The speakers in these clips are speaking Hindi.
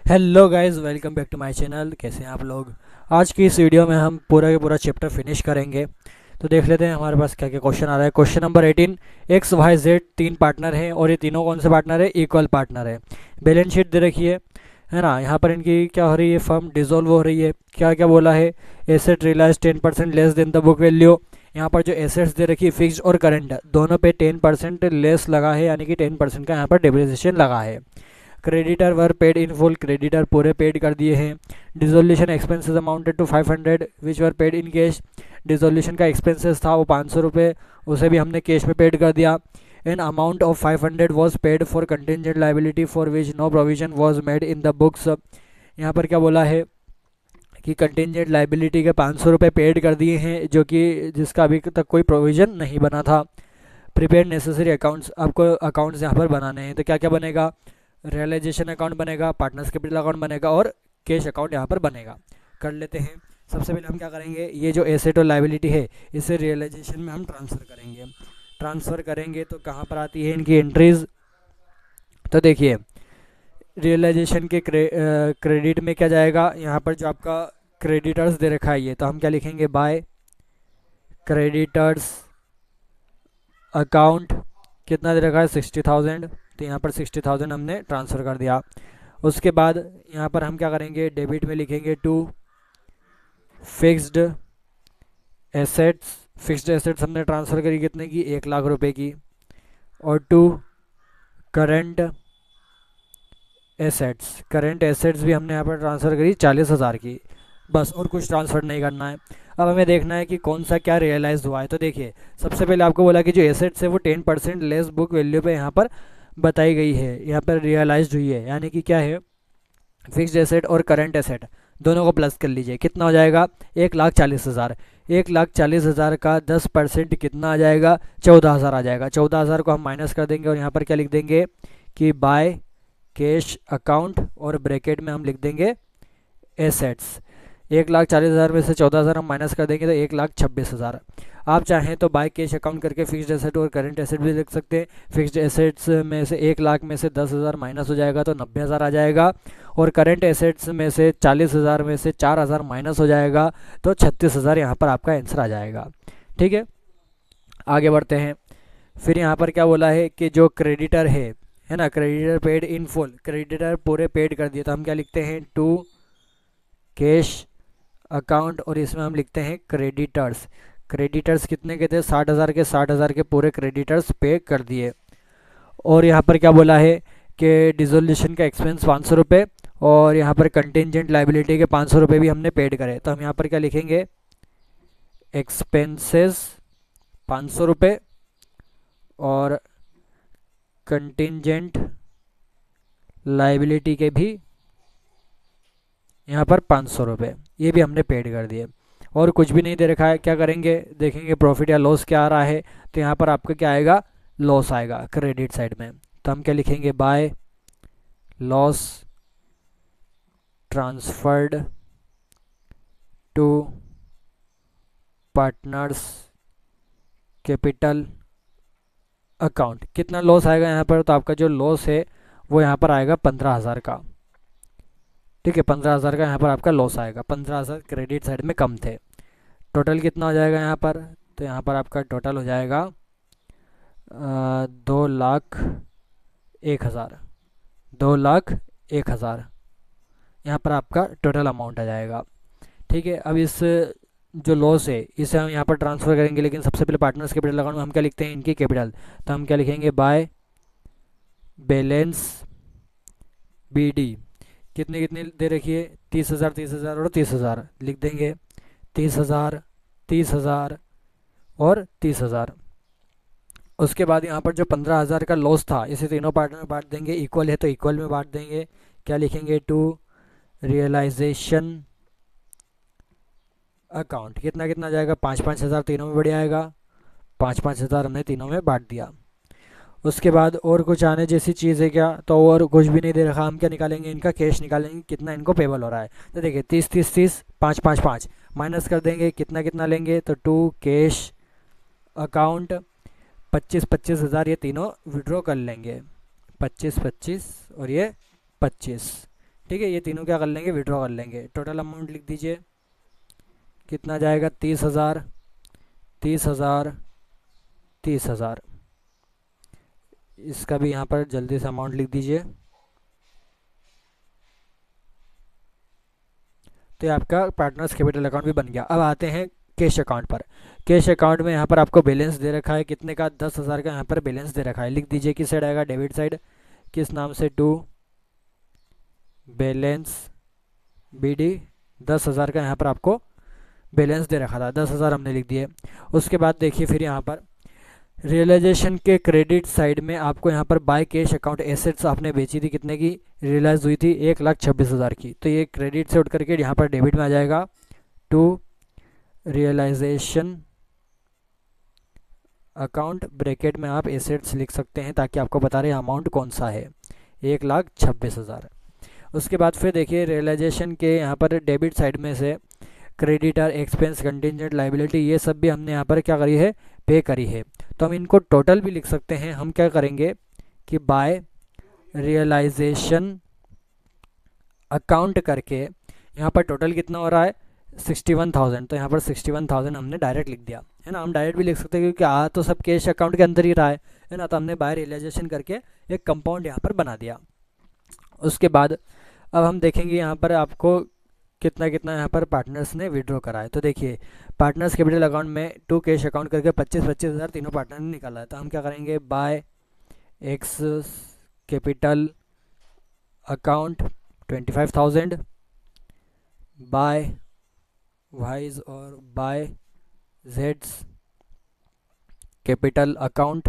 Hello guys, welcome back to my channel. कैसे हैं आप लोग। आज की इस वीडियो में हम पूरा का पूरा चैप्टर फिनिश करेंगे। तो देख लेते हैं हमारे पास क्या क्या क्वेश्चन आ रहा है। Question number 18। X Y Z तीन पार्टनर हैं और ये तीनों कौन से पार्टनर है? इक्वल पार्टनर है। बैलेंस शीट दे रखी है ना। यहाँ पर इनकी क्या हो रही है? फर्म डिसॉल्व हो रही है। क्या क्या बोला है? Asset realise 10% less than the book value. यहाँ पर जो एसेट्स दे रखी है फिक्स्ड और करंट दोनों पे 10% लेस लगा है, यानी कि 10% का यहाँ पर डिप्रिसिएशन लगा है। Creditor were paid in full, creditor पूरे पेड कर दिए हैं। Dissolution expenses amounted to 500 which were paid in cash. Dissolution का एक्सपेंसेस था वो 500 रुपये, उसे भी हमने कैश में पेड कर दिया। An amount of 500 was paid for contingent liability for which no provision was made in the books. यहाँ पर क्या बोला है कि कंटेंजेंट लाइबिलिटी के 500 रुपये पेड कर दिए हैं, जो कि जिसका अभी तक कोई प्रोविज़न नहीं बना था। प्रिपेयर नेसेसरी अकाउंट्स, आपको अकाउंट्स यहाँ पर बनाने हैं। तो क्या क्या बनेगा? रियलाइजेशन अकाउंट बनेगा, पार्टनर्स कैपिटल अकाउंट बनेगा और कैश अकाउंट यहाँ पर बनेगा। कर लेते हैं। सबसे पहले हम क्या करेंगे, ये जो एसेट और लाइबिलिटी है इसे रियलाइजेशन में हम ट्रांसफ़र करेंगे। ट्रांसफ़र करेंगे तो कहाँ पर आती है इनकी एंट्रीज? तो देखिए, रियलाइजेशन के क्रेडिट में क्या जाएगा? यहाँ पर जो आपका क्रेडिटर्स दे रखा है ये, तो हम क्या लिखेंगे? By creditors account. कितना दे रखा है? 60,000। तो यहाँ पर 60,000 हमने ट्रांसफ़र कर दिया। उसके बाद यहाँ पर हम क्या करेंगे? डेबिट में लिखेंगे to fixed assets. Fixed assets हमने ट्रांसफ़र करी कितने की? 1,00,000 रुपए की। और to current assets, current assets भी हमने यहाँ पर ट्रांसफ़र करी 40,000 की। बस, और कुछ ट्रांसफ़र नहीं करना है। अब हमें देखना है कि कौन सा क्या रियलाइज हुआ है। तो देखिए, सबसे पहले आपको बोला कि जो एसेट्स है वो 10% लेस बुक वैल्यू पे यहाँ पर बताई गई है, यहाँ पर रियलाइज हुई है। यानी कि क्या है? फिक्स्ड एसेट और करंट एसेट दोनों को प्लस कर लीजिए। कितना हो जाएगा? 1,40,000। 1,40,000 का 10% कितना आ जाएगा? 14,000 आ जाएगा। 14,000 को हम माइनस कर देंगे और यहाँ पर क्या लिख देंगे कि बाय कैश अकाउंट, और ब्रैकेट में हम लिख देंगे एसेट्स। 1,40,000 में से 14,000 हम माइनस कर देंगे तो 1,26,000। आप चाहें तो बाय कैश अकाउंट करके फिक्स्ड एसेट और करंट एसेट भी लिख सकते हैं। फिक्स्ड एसेट्स में से 1,00,000 में से 10,000 माइनस हो जाएगा तो 90,000 आ जाएगा। और करंट एसेट्स में से 40,000 में से 4,000 माइनस हो जाएगा तो 36,000 यहाँ पर आपका आंसर आ जाएगा। ठीक है, आगे बढ़ते हैं। फिर यहाँ पर क्या बोला है कि जो क्रेडिटर है ना, creditor paid in full, creditor पूरे पेड कर दिए। तो हम क्या लिखते हैं? टू कैश अकाउंट, और इसमें हम लिखते हैं क्रेडिटर्स। क्रेडिटर्स कितने के थे? 60,000 के। 60,000 के पूरे क्रेडिटर्स पे कर दिए। और यहाँ पर क्या बोला है कि डिसोल्यूशन का एक्सपेंस 500 रुपये, और यहाँ पर कंटेंजेंट लाइबिलिटी के 500 रुपये भी हमने पेड करे। तो हम यहाँ पर क्या लिखेंगे? एक्सपेंसेस 500 रुपये और कंटेंजेंट लाइबिलिटी के भी यहाँ पर 500 रुपये, ये भी हमने पेड कर दिए। और कुछ भी नहीं दे रखा है। क्या करेंगे? देखेंगे प्रॉफिट या लॉस क्या आ रहा है। तो यहाँ पर आपका क्या आएगा? लॉस आएगा क्रेडिट साइड में। तो हम क्या लिखेंगे? By loss transferred to partners capital account. कितना लॉस आएगा यहाँ पर? तो आपका जो लॉस है वो यहाँ पर आएगा 15,000 का। ठीक है, 15,000 का यहाँ पर आपका लॉस आएगा। 15,000 क्रेडिट साइड में कम थे। टोटल कितना हो जाएगा यहाँ पर? तो यहाँ पर आपका टोटल हो जाएगा 2,01,000। 2,01,000 यहाँ पर आपका टोटल अमाउंट आ जाएगा। ठीक है, अब इस जो लॉस है इसे हम यहाँ पर ट्रांसफ़र करेंगे, लेकिन सबसे पहले पार्टनर्स कैपिटल अकाउंट में हम क्या लिखते हैं? इनकी कैपिटल। तो हम क्या लिखेंगे? By balance BD। कितने कितने दे रखिए? 30,000, 30,000 और 30,000 लिख देंगे। 30,000, 30,000 और 30,000। उसके बाद यहाँ पर जो 15,000 का लॉस था इसे तीनों पार्ट में बांट देंगे। इक्वल है तो इक्वल में बांट देंगे। क्या लिखेंगे? To realisation account. कितना कितना जाएगा? 5,000 तीनों में बढ़िया आएगा। 5,000 हमने तीनों में बांट दिया। उसके बाद और कुछ आने जैसी चीज़ है क्या? तो और कुछ भी नहीं दे रखा। हम क्या निकालेंगे? इनका कैश निकालेंगे, कितना इनको पेबल हो रहा है। तो देखिए 30, 30, 30, 5, 5, 5 माइनस कर देंगे। कितना कितना लेंगे? तो टू कैश अकाउंट 25,000 ये तीनों विड्रॉ कर लेंगे। 25, 25 और ये 25। ठीक है, ये तीनों क्या कर लेंगे, विड्रॉ कर लेंगे। टोटल अमाउंट लिख दीजिए, कितना जाएगा, 30,000, 30,000, 30,000। इसका भी यहाँ पर जल्दी से अमाउंट लिख दीजिए। तो ये आपका पार्टनर्स कैपिटल अकाउंट भी बन गया। अब आते हैं कैश अकाउंट पर। कैश अकाउंट में यहाँ पर आपको बैलेंस दे रखा है कितने का, 10,000 का यहाँ पर बैलेंस दे रखा है। लिख दीजिए किस साइड आएगा, डेबिट साइड। किस नाम से, टू बैलेंस BD। 10,000 का यहाँ पर आपको बैलेंस दे रखा था, 10,000 हमने लिख दिए। उसके बाद देखिए फिर यहाँ पर रियलाइजेशन के क्रेडिट साइड में आपको यहाँ पर बाय कैश अकाउंट एसेट्स आपने बेची थी, कितने की रियलाइज हुई थी, 1,26,000 की। तो ये क्रेडिट से उठ करके यहाँ पर डेबिट में आ जाएगा। टू रियलाइजेशन अकाउंट ब्रैकेट में आप एसेट्स लिख सकते हैं ताकि आपको बता रहे अमाउंट कौन सा है, 1,26,000। उसके बाद फिर देखिए रियलाइजेशन के यहाँ पर डेबिट साइड में से क्रेडिटर, एक्सपेंस, कंटिजेंट लाइबिलिटी, ये सब भी हमने यहाँ पर क्या करी है, पे करी है। तो हम इनको टोटल भी लिख सकते हैं। हम क्या करेंगे कि बाय रियलाइजेशन अकाउंट करके यहाँ पर टोटल कितना हो रहा है, 61,000। तो यहाँ पर 61,000 हमने डायरेक्ट लिख दिया है ना। हम डायरेक्ट भी लिख सकते हैं क्योंकि आ तो सब कैश अकाउंट के अंदर ही रहा है ना। तो हमने बाय रियलाइजेशन करके एक कंपाउंड यहाँ पर बना दिया। उसके बाद अब हम देखेंगे यहाँ पर आपको कितना कितना यहाँ पर पार्टनर्स ने विड्रॉ करा है। तो देखिए पार्टनर्स कैपिटल अकाउंट में टू कैश अकाउंट करके 25,000 तीनों पार्टनर ने निकाला है। तो हम क्या करेंगे, by X capital account 25,000, by Y's और बाय जेड्स कैपिटल अकाउंट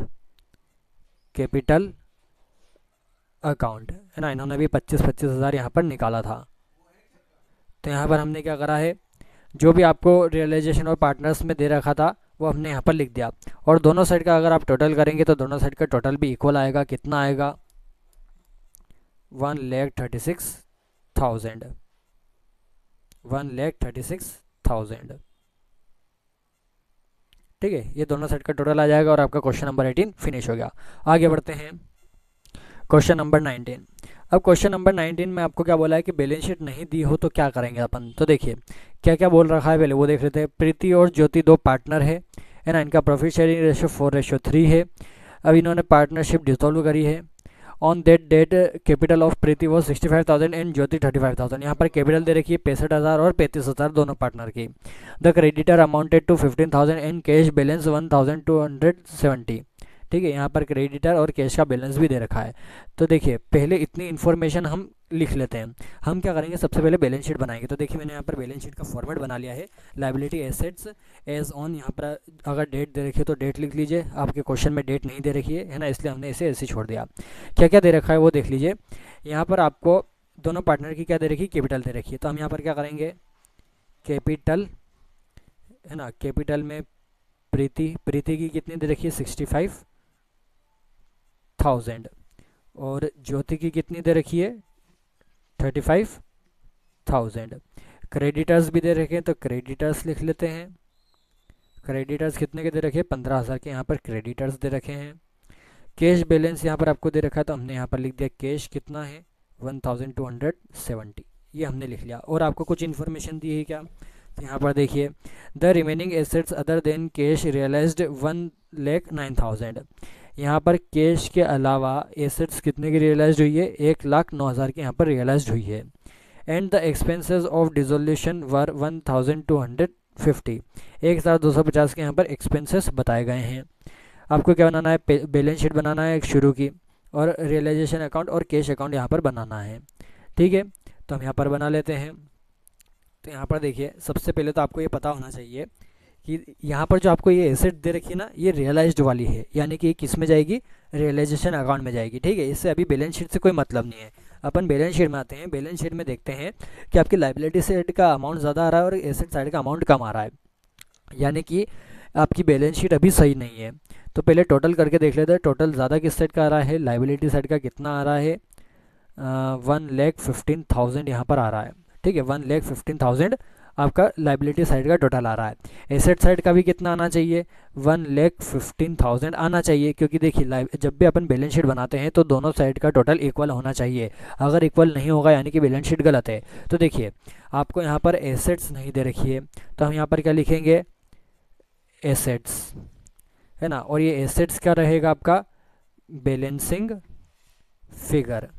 है ना। इन्होंने भी 25,000 यहाँ पर निकाला था। तो यहाँ पर हमने क्या करा है, जो भी आपको रियलाइजेशन और पार्टनर्स में दे रखा था वो हमने यहाँ पर लिख दिया। और दोनों साइड का अगर आप टोटल करेंगे तो दोनों साइड का टोटल भी इक्वल आएगा। कितना आएगा, 1,36,000, 1,36,000। ठीक है, ये दोनों साइड का टोटल आ जाएगा और आपका क्वेश्चन नंबर 18 फिनिश हो गया। आगे बढ़ते हैं क्वेश्चन नंबर 19। अब क्वेश्चन नंबर 19 में आपको क्या बोला है कि बैलेंस शीट नहीं दी हो तो क्या करेंगे अपन। तो देखिए क्या क्या बोल रखा है पहले वो देख लेते हैं। प्रीति और ज्योति दो पार्टनर है ना। इनका प्रॉफिट शेयरिंग रेशियो 4:3 है। अब इन्होंने पार्टनरशिप डिसॉल्व करी है। On that date capital of Preeti was 65,000 and Jyoti 35,000। यहाँ पर कैपिटल दे रखी है 65,000 और 35,000 दोनों पार्टनर की। The creditor amounted to 15,000 and cash balance 1,270। ठीक है, यहाँ पर क्रेडिटर और कैश का बैलेंस भी दे रखा है। तो देखिए पहले इतनी इन्फॉर्मेशन हम लिख लेते हैं। हम क्या करेंगे, सबसे पहले बैलेंस शीट बनाएंगे। तो देखिए मैंने यहाँ पर बैलेंस शीट का फॉर्मेट बना लिया है। लायबिलिटी एसेट्स एज ऑन, यहाँ पर अगर डेट दे रखी है तो डेट लिख लीजिए। आपके क्वेश्चन में डेट नहीं दे रखी है ना, इसलिए हमने इसे ऐसे छोड़ दिया। क्या क्या दे रखा है वो देख लीजिए। यहाँ पर आपको दोनों पार्टनर की क्या दे रखी है, कैपिटल दे रखी है। तो हम यहाँ पर क्या करेंगे, कैपिटल है ना। कैपिटल में प्रीति की कितनी दे रखी है, 65,000 और ज्योति की कितनी दे रखी है, 35,000। क्रेडिटर्स भी दे रखे हैं तो क्रेडिटर्स लिख लेते हैं। क्रेडिटर्स कितने के दे रखे हैं, 15,000 के यहाँ पर क्रेडिटर्स दे रखे हैं। कैश बैलेंस यहाँ पर आपको दे रखा है तो हमने यहाँ पर लिख दिया कैश कितना है, 1,270। ये हमने लिख लिया। और आपको कुछ इन्फॉर्मेशन दी है क्या, तो यहाँ पर देखिए the remaining assets other than cash realised 1,09,000। यहाँ पर कैश के अलावा एसेट्स कितने की रियलाइज हुई है, 1,09,000 की यहाँ पर रियलाइज हुई है। And the expenses of dissolution were 1,250। 1,250 के यहाँ पर एक्सपेंसेस बताए गए हैं। आपको क्या बनाना है, बैलेंस शीट बनाना है एक शुरू की, और रियलाइजेशन अकाउंट और कैश अकाउंट यहाँ पर बनाना है। ठीक है, तो हम यहाँ पर बना लेते हैं। तो यहाँ पर देखिए सबसे पहले तो आपको ये पता होना चाहिए कि यहाँ पर जो आपको ये एसेट दे रखी है ना, ये रियलाइज्ड वाली है, यानी कि ये किस में जाएगी, रियलाइजेशन अकाउंट में जाएगी। ठीक है, इससे अभी बैलेंस शीट से कोई मतलब नहीं है। अपन बैलेंस शीट में आते हैं। बैलेंस शीट में देखते हैं कि आपकी लाइबिलिटी साइड का अमाउंट ज़्यादा आ रहा है और एसेट साइड का अमाउंट कम आ रहा है, यानी कि आपकी बैलेंस शीट अभी सही नहीं है। तो पहले टोटल करके देख लेते हैं। टोटल ज़्यादा किस साइड का आ रहा है, लाइबिलिटी साइड का कितना आ रहा है, 1,15,000 यहाँ पर आ रहा है। ठीक है, 1,15,000 आपका लाइबिलिटी साइड का टोटल आ रहा है। एसेट साइड का भी कितना आना चाहिए, 1,15,000 आना चाहिए, क्योंकि देखिए जब भी अपन बैलेंस शीट बनाते हैं तो दोनों साइड का टोटल इक्वल होना चाहिए। अगर इक्वल नहीं होगा यानी कि बैलेंस शीट गलत है। तो देखिए आपको यहाँ पर एसेट्स नहीं दे रखी है, तो हम यहाँ पर क्या लिखेंगे, एसेट्स, है ना। और ये एसेट्स क्या रहेगा आपका, बैलेंसिंग फिगर।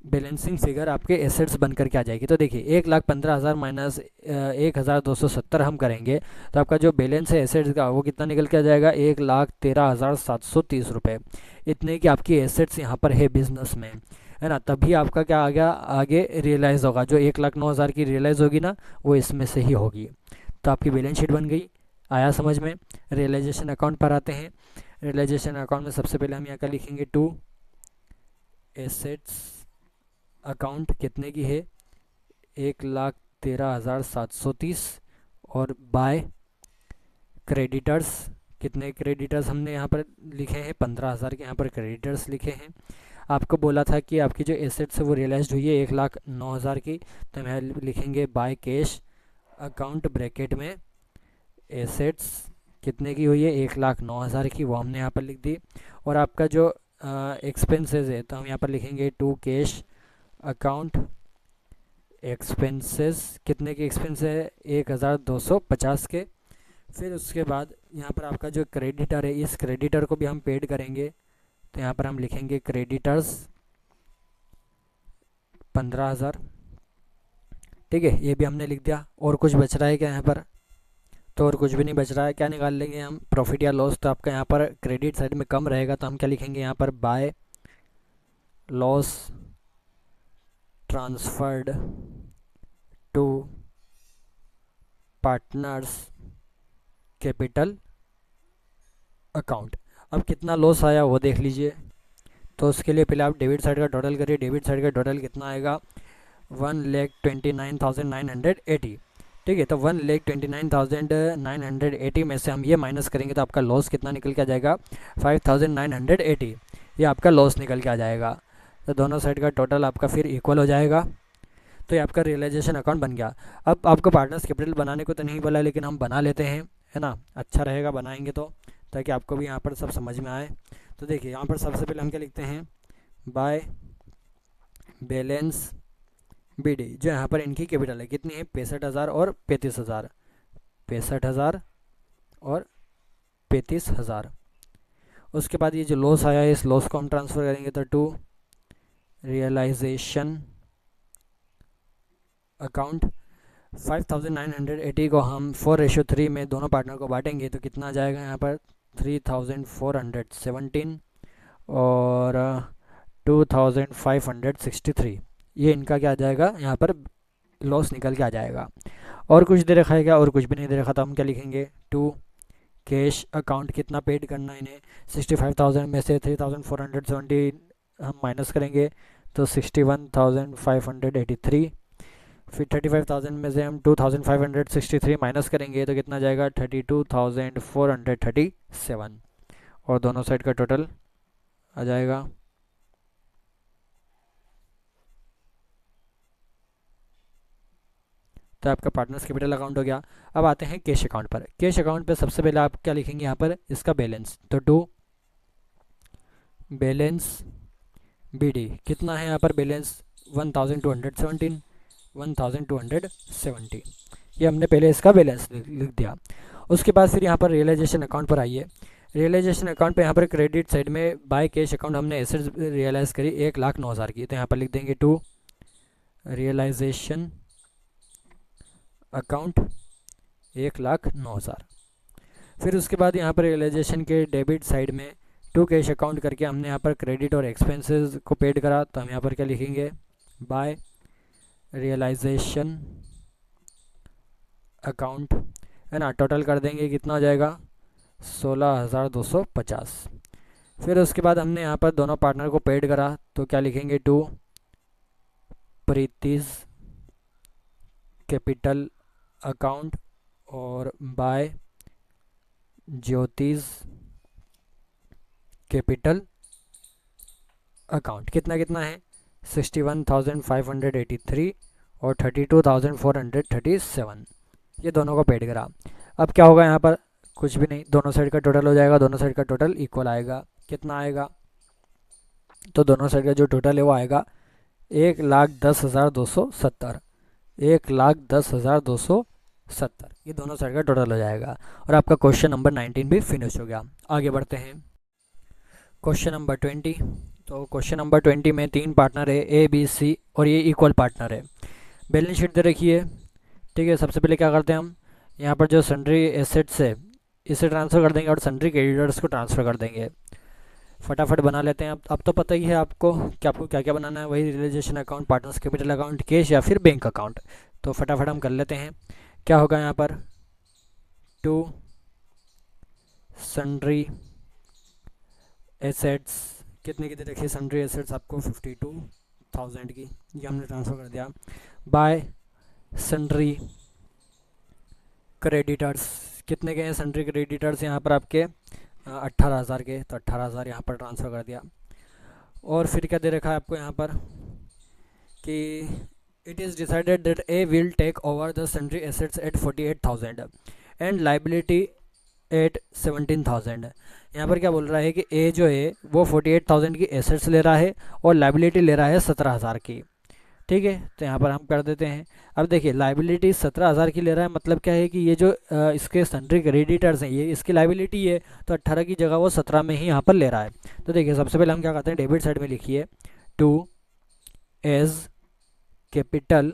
बैलेंसिंग फिगर आपके एसेट्स बन करके आ जाएगी। तो देखिए 1,15,000 माइनस 1,270 हम करेंगे तो आपका जो बैलेंस है एसेट्स का वो कितना निकल के आ जाएगा, 1,13,730 रुपये। इतने की आपकी एसेट्स यहाँ पर है बिजनेस में, है ना। तभी आपका क्या आ गया, आगे रियलाइज़ होगा, जो 1,09,000 की रियलाइज़ होगी ना वो इसमें से ही होगी। तो आपकी बैलेंस शीट बन गई। आया समझ में। रियलाइजेशन अकाउंट पर आते हैं। रियलाइजेशन अकाउंट में सबसे पहले हम यहाँ का लिखेंगे टू एसेट्स अकाउंट कितने की है, 1,13,730। और बाय क्रेडिटर्स, कितने क्रेडिटर्स हमने यहाँ पर लिखे हैं, 15,000 के यहाँ पर क्रेडिटर्स लिखे हैं। आपको बोला था कि आपकी जो एसेट्स है वो रियलाइज हुई है 1,09,000 की, तो हम यहाँ लिखेंगे बाय कैश अकाउंट ब्रैकेट में एसेट्स कितने की हुई है, 1,09,000 की, वो हमने यहाँ पर लिख दी। और आपका जो एक्सपेंसेस है तो हम यहाँ पर लिखेंगे टू कैश अकाउंट एक्सपेंसेस, कितने के एक्सपेंस है, 1,250 के। फिर उसके बाद यहाँ पर आपका जो क्रेडिटर है इस क्रेडिटर को भी हम पेड करेंगे, तो यहाँ पर हम लिखेंगे क्रेडिटर्स 15,000। ठीक है, ये भी हमने लिख दिया। और कुछ बच रहा है क्या यहाँ पर, तो और कुछ भी नहीं बच रहा है। क्या निकाल लेंगे हम, प्रॉफिट या लॉस। तो आपका यहाँ पर क्रेडिट साइड में कम रहेगा, तो हम क्या लिखेंगे यहाँ पर, by loss transferred to partners capital account. अब कितना लॉस आया वो देख लीजिए। तो उसके लिए पहले आप डेबिट साइड का टोटल करिए। डेबिट साइड का टोटल कितना आएगा, 1,29,980। ठीक है, तो 1,29,980 में से हम ये माइनस करेंगे तो आपका लॉस कितना निकल के आ जाएगा, 5,980। ये आपका लॉस निकल के आ जाएगा। तो दोनों साइड का टोटल आपका फिर इक्वल हो जाएगा। तो ये आपका रियलाइजेशन अकाउंट बन गया। अब आपको पार्टनर्स कैपिटल बनाने को तो नहीं बोला, लेकिन हम बना लेते हैं, है ना। अच्छा रहेगा बनाएंगे तो, ताकि आपको भी यहाँ पर सब समझ में आए। तो देखिए यहाँ पर सबसे पहले हम क्या लिखते हैं, बाय बैलेंस बीडी, जो यहाँ पर इनकी कैपिटल है कितनी है, 65,000 और 35,000, 65,000 और 35,000। उसके बाद ये जो लॉस आया है इस लॉस को हम ट्रांसफ़र करेंगे तो टू रियलाइजेशन अकाउंट। 5,980 को हम 4:3 में दोनों पार्टनर को बांटेंगे तो कितना आ जाएगा यहाँ पर, 3,417 और 2,563। ये इनका क्या आ जाएगा, यहाँ पर लॉस निकल के आ जाएगा। और कुछ दे रखा है क्या, और कुछ भी नहीं दे रखा, तो हम क्या लिखेंगे, टू कैश अकाउंट कितना पेड करना है इन्हें, 65,000 में से 3,470 हम माइनस करेंगे तो 61,583। फिर 35,000 में से हम 2,563 माइनस करेंगे तो कितना जाएगा, 32,437। और दोनों साइड का टोटल आ जाएगा। तो आपका पार्टनर्स कैपिटल अकाउंट हो गया। अब आते हैं कैश अकाउंट पर। कैश अकाउंट पर सबसे पहले आप क्या लिखेंगे यहाँ पर, इसका बैलेंस, तो टू बैलेंस बीडी, कितना है यहाँ पर बैलेंस, 1,217, 1,270। ये हमने पहले इसका बैलेंस लिख दिया। उसके बाद फिर यहाँ पर रियलाइजेशन अकाउंट पर आइए। रियलाइजेशन अकाउंट पे यहाँ पर क्रेडिट साइड में बाय कैश अकाउंट हमने एसेट्स रियलाइज़ करी 1,09,000 की, तो यहाँ पर लिख देंगे टू रियलाइजेशन अकाउंट 1,09,000। फिर उसके बाद यहाँ पर रियलाइजेशन के डेबिट साइड में टू कैश अकाउंट करके हमने यहाँ पर क्रेडिट और एक्सपेंसेस को पेड करा, तो हम यहाँ पर क्या लिखेंगे, बाय रियलाइजेशन अकाउंट, है ना। टोटल कर देंगे कितना हो जाएगा, 16,250। फिर उसके बाद हमने यहाँ पर दोनों पार्टनर को पेड करा, तो क्या लिखेंगे, टू प्रीतिज कैपिटल अकाउंट और बाय ज्योतिष कैपिटल अकाउंट। कितना कितना है, 61,583 और 32,437, ये दोनों को पेड करा। अब क्या होगा यहाँ पर, कुछ भी नहीं, दोनों साइड का टोटल हो जाएगा, दोनों साइड का टोटल इक्वल आएगा। कितना आएगा, तो दोनों साइड का जो टोटल है वो आएगा 1,10,270, 1,10,270, ये दोनों साइड का टोटल हो जाएगा। और आपका क्वेश्चन नंबर 19 भी फिनिश हो गया। आगे बढ़ते हैं क्वेश्चन नंबर 20। तो क्वेश्चन नंबर 20 में 3 पार्टनर है, ए बी सी, और ये इक्वल पार्टनर है। बैलेंस शीट दे रखी है, ठीक है। सबसे पहले क्या करते हैं हम, यहाँ पर जो सन्ड्री एसेट्स है इसे ट्रांसफ़र कर देंगे और सन्ड्री क्रेडिटर्स को ट्रांसफ़र कर देंगे। फटाफट बना लेते हैं। अब तो पता ही है आपको कि आपको क्या क्या बनाना है, वही realisation account, partners capital account, cash या फिर बैंक अकाउंट। तो फटाफट हम कर लेते हैं। क्या होगा यहाँ पर, टू सन्ड्री एसेट्स, कितने की दे रखी है सन्ड्री एसेट्स आपको 52,000 की, ये हमने ट्रांसफ़र कर दिया। बाय सन्ड्री क्रेडिटर्स, कितने के हैं सन्ड्री क्रेडिटर्स यहाँ पर आपके 18,000 के, तो 18,000 यहाँ पर ट्रांसफ़र कर दिया। और फिर क्या दे रखा है आपको यहाँ पर कि it is decided that A will take over the sundry assets at 48,000 and liability at 17,000। यहाँ पर क्या बोल रहा है कि ए जो है वो 48,000 की एसेट्स ले रहा है और लाइबिलिटी ले रहा है 17,000 की, ठीक है। तो यहाँ पर हम कर देते हैं। अब देखिए लाइबिलिटी 17,000 की ले रहा है, मतलब क्या है कि ये जो इसके सन्ड्री क्रेडिटर्स हैं ये इसकी लाइबिलिटी है, तो 18 की जगह वो 17 में ही यहाँ पर ले रहा है। तो देखिए सबसे पहले हम क्या करते हैं, डेबिट साइड में लिखिए टू एज कैपिटल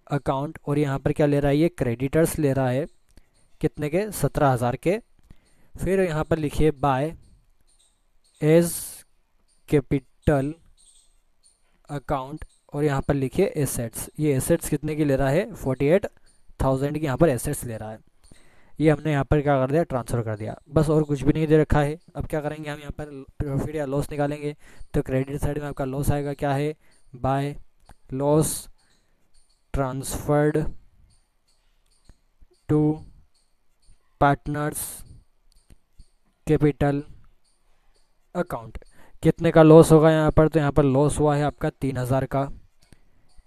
अकाउंट, और यहाँ पर क्या ले रहा है, ये क्रेडिटर्स ले रहा है, कितने के, 17,000 के। फिर यहाँ पर लिखिए बाय एज कैपिटल अकाउंट, और यहाँ पर लिखिए एसेट्स, ये एसेट्स कितने की ले रहा है, 48,000 की यहाँ पर एसेट्स ले रहा है। ये हमने यहाँ पर क्या कर दिया, ट्रांसफ़र कर दिया, बस, और कुछ भी नहीं दे रखा है। अब क्या करेंगे हम यहाँ पर प्रॉफिट या लॉस निकालेंगे। तो क्रेडिट साइड में आपका लॉस आएगा, क्या है, by loss transferred to partners capital account. कितने का लॉस होगा यहाँ पर, तो यहाँ पर लॉस हुआ है आपका 3,000 का,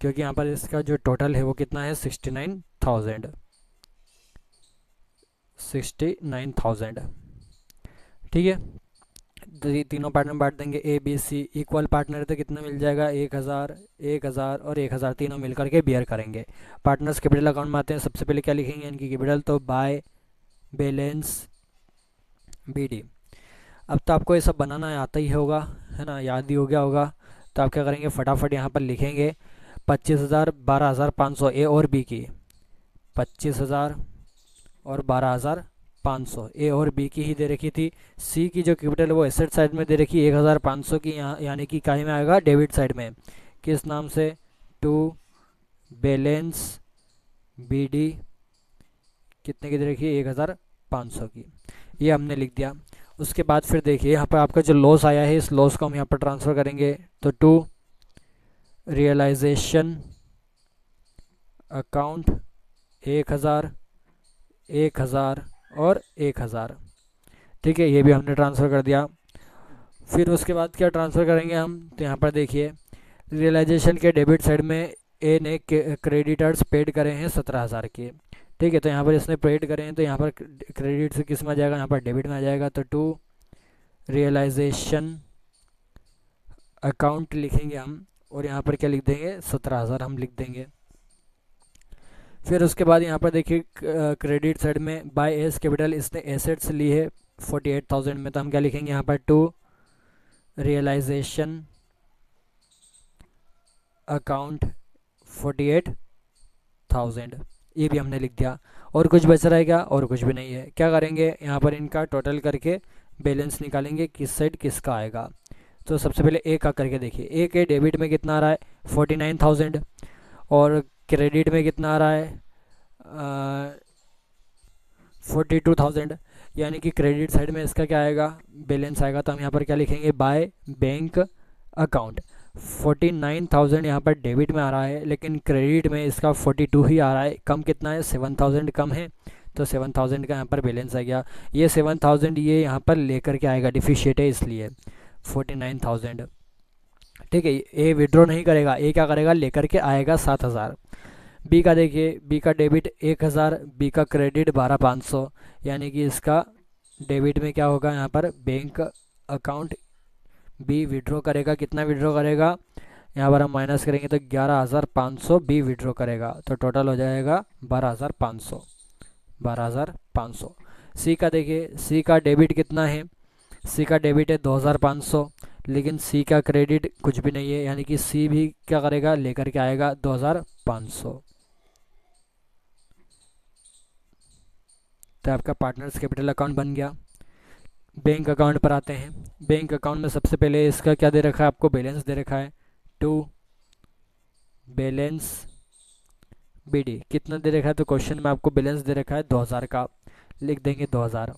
क्योंकि यहाँ पर इसका जो टोटल है वो कितना है, 69,000, ठीक है। तीनों पार्टनर बांट देंगे, A B C equal partner है तो कितना मिल जाएगा, 1,000, 1,000 और 1,000, तीनों मिल करके बियर करेंगे। पार्टनर्स कैपिटल अकाउंट में आते हैं, सबसे पहले क्या लिखेंगे इनकी कैपिटल, तो बाय बैलेंस BD। अब तो आपको ये सब बनाना आता ही होगा, है ना, याद ही हो गया होगा। तो आप क्या करेंगे, फटाफट यहाँ पर लिखेंगे 25,000, 12,500 ए और बी की, 25,000 और 12,500 ए और बी की ही दे रखी थी। सी की जो कैपिटल वो एसेट साइड में दे रखी 1,500 की, यहाँ यानी कि काय में आएगा, डेबिट साइड में, किस नाम से, टू बैलेंस BD, कितने की दे रखी है, 1,500 की, ये हमने लिख दिया। उसके बाद फिर देखिए यहाँ पर आपका जो लॉस आया है इस लॉस को हम यहाँ पर ट्रांसफ़र करेंगे। तो टू रियलाइजेशन अकाउंट 1,000, 1,000 और 1,000, ठीक है, ये भी हमने ट्रांसफ़र कर दिया। फिर उसके बाद क्या ट्रांसफ़र करेंगे हम, तो यहाँ पर देखिए रियलाइजेशन के डेबिट साइड में ए ने क्रेडिटर्स पेड करे हैं 17,000 के, ठीक है। तो यहाँ पर इसने पेड करें हैं, तो यहाँ पर क्रेडिट से किस में आ जाएगा, यहाँ पर डेबिट में आ जाएगा। तो टू रियलाइजेशन अकाउंट लिखेंगे हम, और यहाँ पर क्या लिख देंगे, 17,000 हम लिख देंगे। फिर उसके बाद यहाँ पर देखिए क्रेडिट साइड में बाय एस कैपिटल, इसने एसेट्स ली है 48,000 में, तो हम क्या लिखेंगे यहाँ पर, टू रियलाइजेशन अकाउंट 48,000, ये भी हमने लिख दिया। और कुछ बच रहा है क्या, और कुछ भी नहीं है। क्या करेंगे यहाँ पर इनका टोटल करके बैलेंस निकालेंगे, किस साइड किसका आएगा। तो सबसे पहले ए का करके देखिए, ए के डेबिट में कितना आ रहा है, 49,000, और क्रेडिट में कितना आ रहा है, 42,000, यानी कि क्रेडिट साइड में इसका क्या आएगा, बैलेंस आएगा। तो हम यहाँ पर क्या लिखेंगे, बाय बैंक अकाउंट 49,000 यहाँ पर डेबिट में आ रहा है, लेकिन क्रेडिट में इसका 42 ही आ रहा है, कम कितना है, 7,000 कम है, तो 7,000 का यहाँ पर बैलेंस आ गया। ये 7,000 ये यहाँ पर लेकर के आएगा, डिफिशिएट है इसलिए 49,000, ठीक है। ए विड्रॉ नहीं करेगा, ए क्या करेगा, लेकर के आएगा 7,000। बी का देखिए, बी का डेबिट 1000, बी का क्रेडिट 12500, यानी कि इसका डेबिट में क्या होगा यहाँ पर बैंक अकाउंट बी विड्रॉ करेगा। कितना विड्रॉ करेगा, यहाँ पर हम माइनस करेंगे तो 11500 बी विड्रॉ करेगा, तो टोटल हो जाएगा 12500, 12500। सी का देखिए, सी का डेबिट कितना है, सी का डेबिट है 2500, लेकिन सी का क्रेडिट कुछ भी नहीं है, यानी कि सी भी क्या करेगा, लेकर के आएगा 2500। तो आपका पार्टनर्स कैपिटल अकाउंट बन गया। बैंक अकाउंट पर आते हैं। बैंक अकाउंट में सबसे पहले इसका क्या दे रखा है, आपको बैलेंस दे रखा है, टू बैलेंस बीडी कितना दे रखा है, तो क्वेश्चन में आपको बैलेंस दे रखा है 2000 का, लिख देंगे 2000।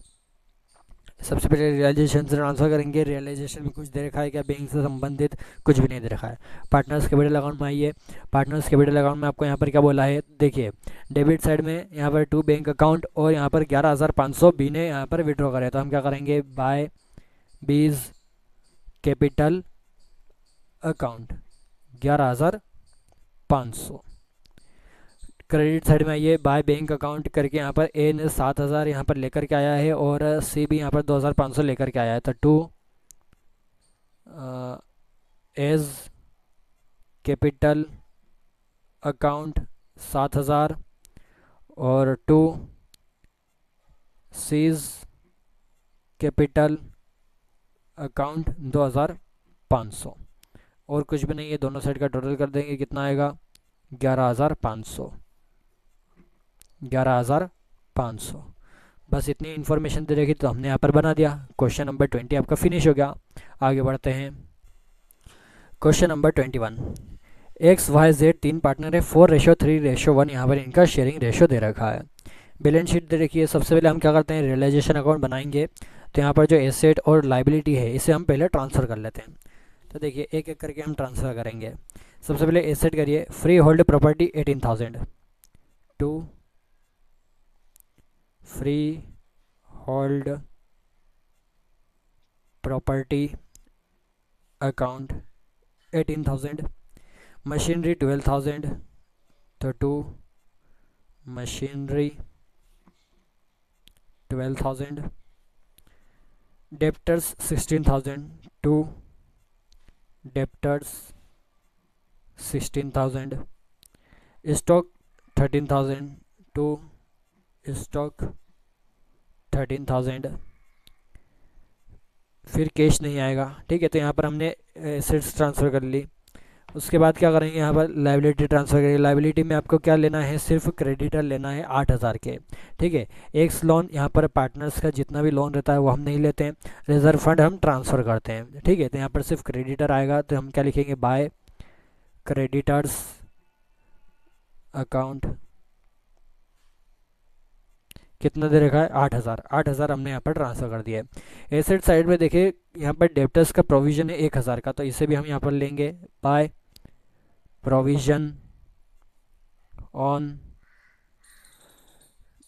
सबसे पहले रियलाइजेशन से ट्रांसफर करेंगे। रियलाइजेशन में कुछ दे रखा है क्या, बैंक से संबंधित कुछ भी नहीं दे रखा है। पार्टनर्स कैपिटल अकाउंट में आइए। पार्टनर्स कैपिटल अकाउंट में आपको यहाँ पर क्या बोला है, देखिए डेबिट साइड में यहाँ पर टू बैंक अकाउंट और यहाँ पर 11500 बी ने यहाँ पर विड्रॉ करे, तो हम क्या करेंगे, बाय बीज कैपिटल अकाउंट 11500। क्रेडिट साइड में आइए, बाय बैंक अकाउंट करके यहाँ पर ए ने 7000 यहाँ पर लेकर के आया है और सी भी यहाँ पर 2500 लेकर के आया है, तो टू एज कैपिटल अकाउंट 7000 और टू सीज कैपिटल अकाउंट 2500, और कुछ भी नहीं है। दोनों साइड का टोटल कर देंगे, कितना आएगा 11500, 11500। बस इतनी इन्फॉर्मेशन दे रखी तो हमने यहाँ पर बना दिया। क्वेश्चन नंबर 20 आपका फिनिश हो गया। आगे बढ़ते हैं। Question number 21, X Y Z तीन पार्टनर है, 4:3:1 यहाँ पर इनका शेयरिंग रेशो दे रखा है। बैलेंस शीट दे रखी है। सबसे पहले हम क्या करते हैं, रियलाइजेशन अकाउंट बनाएंगे। तो यहाँ पर जो एसेट और लाइबिलिटी है इसे हम पहले ट्रांसफ़र कर लेते हैं। तो देखिए एक एक करके हम ट्रांसफ़र करेंगे। सबसे पहले एसेट करिए, free hold property 18000 to free hold property account 18000। Machinery 12000, तो to machinery 12000। Debtors 16000, to debtors 16000। Stock 13000, to stock 13000। फिर कैश नहीं आएगा, ठीक है। तो यहाँ पर हमने एसेट्स ट्रांसफ़र कर ली। उसके बाद क्या करेंगे, यहाँ पर लाइबिलिटी ट्रांसफ़र करेंगे। लाइबिलिटी में आपको क्या लेना है, सिर्फ क्रेडिटर लेना है 8000 के, ठीक है। एक्स लोन, यहाँ पर पार्टनर्स का जितना भी लोन रहता है वो हम नहीं लेते हैं, रिजर्व फंड हम ट्रांसफ़र करते हैं, ठीक है। तो यहाँ पर सिर्फ क्रेडिटर आएगा, तो हम क्या लिखेंगे, बाय क्रेडिटर्स अकाउंट कितना दे रखा है, 8000। 8000 हमने यहाँ पर ट्रांसफ़र कर दिया है। एसेट साइड में देखिए यहाँ पर डेप्टर्स का प्रोविज़न है 1000 का, तो इसे भी हम यहाँ पर लेंगे, बाय प्रोविज़न ऑन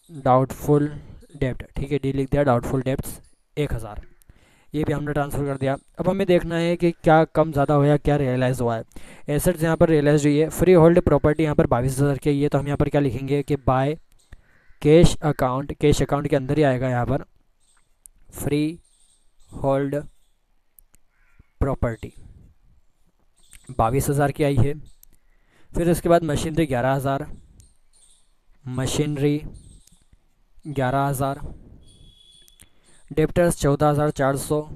डाउटफुल डेप्ट, ठीक है। डी लिख दिया, डाउटफुल डेप्ट्स 1000, ये भी हमने ट्रांसफ़र कर दिया। अब हमें देखना है कि क्या कम ज़्यादा हुआ, क्या रियलाइज़ हुआ है। एसेट्स यहाँ पर रियलाइज हुई है। फ्री होल्ड प्रॉपर्टी यहाँ पर 22000 की है, तो हम यहाँ पर क्या लिखेंगे कि by cash account, cash account के अंदर ही आएगा यहाँ पर फ्री होल्ड प्रॉपर्टी 22000 की आई है। फिर उसके बाद machinery 11000, machinery 11000। Debtors 14400,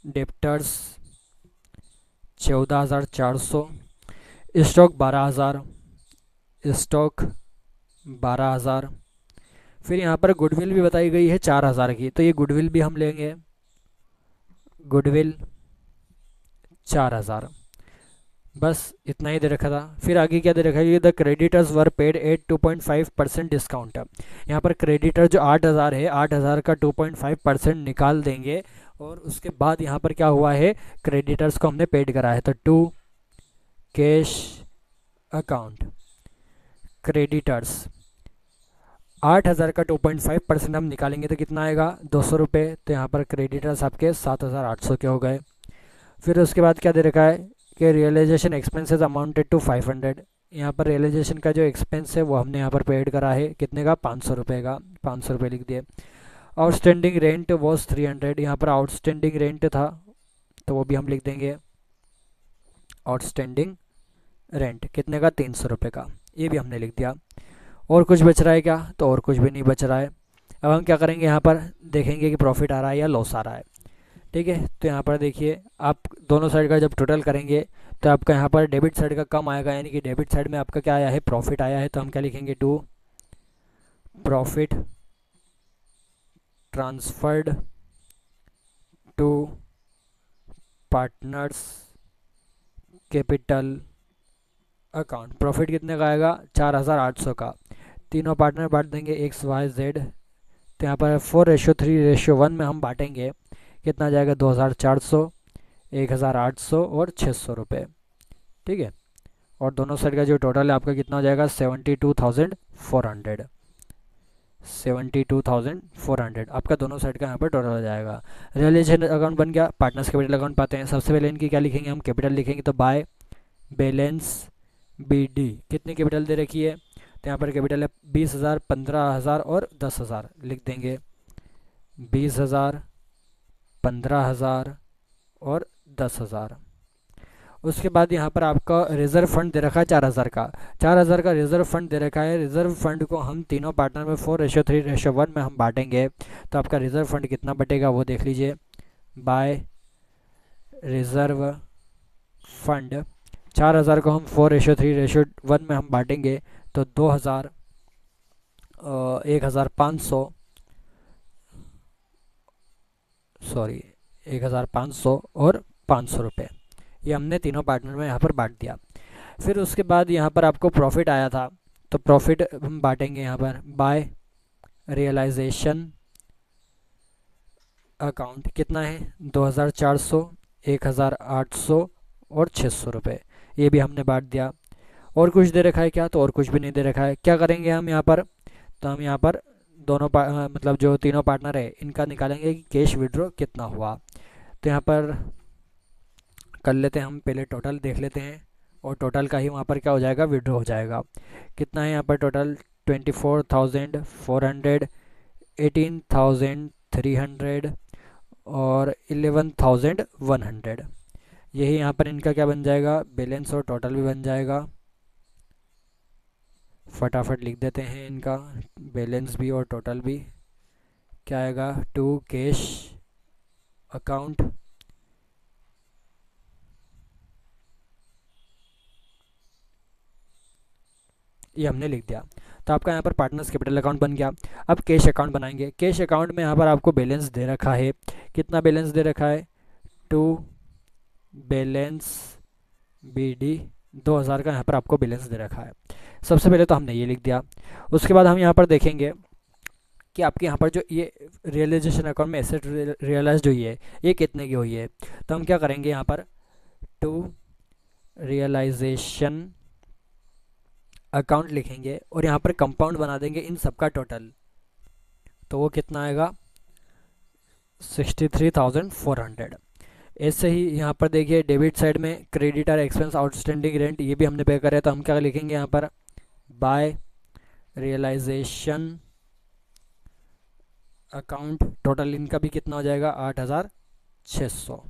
debtors 14400। Stock 12000, stock 12000। फिर यहाँ पर गुडविल भी बताई गई है 4000 की, तो ये गुडविल भी हम लेंगे, गुडविल 4000। बस इतना ही दे रखा था। फिर आगे क्या दे रखा है, the creditors were paid at 2.5% discount. यहाँ पर क्रेडिटर जो 8000 है, 8000 का 2.5% निकाल देंगे, और उसके बाद यहाँ पर क्या हुआ है, क्रेडिटर्स को हमने पेड करा है, तो टू कैश अकाउंट क्रेडिटर्स 8000 का 2.5% हम निकालेंगे तो कितना आएगा, 200 रुपये। तो यहाँ पर क्रेडिटर्स आपके 7800 के हो गए। फिर उसके बाद क्या दे रखा है कि रियलाइजेशन एक्सपेंसेस अमाउंटेड टू 500, यहाँ पर रियलाइजेशन का जो एक्सपेंस है वो हमने यहाँ पर पेड करा है, कितने का, 500 रुपये का, 500 रुपये लिख दिए। आउटस्टैंडिंग रेंट वॉज 300, यहाँ पर आउटस्टैंडिंग रेंट था तो वो भी हम लिख देंगे, आउटस्टैंडिंग रेंट कितने का, 300 रुपये का, ये भी हमने लिख दिया। और कुछ बच रहा है क्या, तो और कुछ भी नहीं बच रहा है। अब हम क्या करेंगे, यहाँ पर देखेंगे कि प्रॉफिट आ रहा है या लॉस आ रहा है। ठीक है, तो यहाँ पर देखिए आप दोनों साइड का जब टोटल करेंगे तो आपका यहाँ पर डेबिट साइड का कम आएगा, यानी कि डेबिट साइड में आपका क्या आया है, प्रॉफिट आया है। तो हम क्या लिखेंगे, to profit transferred to partners capital account. Profit कितने का आएगा, 4800 का। तीनों पार्टनर बांट देंगे एक्स वाई जेड, तो यहाँ पर 4:3:1 में हम बांटेंगे, कितना जाएगा, 2400, 1800 और 600 रुपये। ठीक है, और दोनों साइड का जो टोटल है आपका कितना हो जाएगा, 72,400, 72,400 आपका दोनों साइड का यहाँ पर टोटल हो जाएगा। रियलाइजेशन अकाउंट बन गया। पार्टनर्स कैपिटल अकाउंट पाते हैं, सबसे पहले इनकी क्या लिखेंगे, हम कैपिटल लिखेंगे, तो बाय बैलेंस बी डी, कितनी कैपिटल दे रखी है, तो यहाँ पर कैपिटल है 20,000, 15,000 और 10,000, लिख देंगे 20,000, 15,000 और 10,000। उसके बाद यहाँ पर आपका रिजर्व फंड दे रखा है 4,000 का, 4,000 का रिजर्व फंड दे रखा है। रिजर्व फंड को हम तीनों पार्टनर में 4:3:1 में हम बांटेंगे, तो आपका रिजर्व फंड कितना बटेगा वो देख लीजिए। बाय रिजर्व फंड 4,000 को हम 4:3:1 में हम बांटेंगे, तो 2,000, 1,500, सॉरी 1,500 और 500 रुपये, ये हमने तीनों पार्टनर में यहाँ पर बांट दिया। फिर उसके बाद यहाँ पर आपको प्रॉफिट आया था, तो प्रॉफिट हम बांटेंगे यहाँ पर बाय रियलाइजेशन अकाउंट, कितना है, 2,400, 1,800 और 600 रुपये, ये भी हमने बांट दिया। और कुछ दे रखा है क्या, तो और कुछ भी नहीं दे रखा है। क्या करेंगे हम यहाँ पर, तो हम यहाँ पर दोनों मतलब जो तीनों पार्टनर है इनका निकालेंगे कि कैश विड्रॉ कितना हुआ। तो यहाँ पर कर लेते हैं, हम पहले टोटल देख लेते हैं, और टोटल का ही वहाँ पर क्या हो जाएगा, विड्रॉ हो जाएगा। कितना है यहाँ पर टोटल, 24,400, 18,300 और 11,100। यही यहाँ पर इनका क्या बन जाएगा, बैलेंस और टोटल भी बन जाएगा। फटाफट लिख देते हैं इनका बैलेंस भी और टोटल भी, क्या आएगा, टू कैश अकाउंट, ये हमने लिख दिया। तो आपका यहाँ पर पार्टनर्स कैपिटल अकाउंट बन गया। अब कैश अकाउंट बनाएंगे। कैश अकाउंट में यहाँ पर आपको बैलेंस दे रखा है, कितना बैलेंस दे रखा है, टू बैलेंस बी डी, 2,000 का यहाँ पर आपको बैलेंस दे रखा है। सबसे पहले तो हमने ये लिख दिया। उसके बाद हम यहाँ पर देखेंगे कि आपके यहाँ पर जो ये रियलाइजेशन अकाउंट में एसेट रियलाइज हुई है ये कितने की हुई है। तो हम क्या करेंगे, यहाँ पर टू रियलाइजेशन अकाउंट लिखेंगे और यहाँ पर कंपाउंड बना देंगे इन सबका टोटल, तो वो कितना आएगा, 63,400। ऐसे ही यहाँ पर देखिए डेबिट साइड में क्रेडिटर एक्सपेंस आउटस्टैंडिंग रेंट ये भी हमने पे करा है, तो हम क्या लिखेंगे यहाँ पर, बाय रियलाइजेशन अकाउंट, टोटल इनका भी कितना हो जाएगा, 8,600।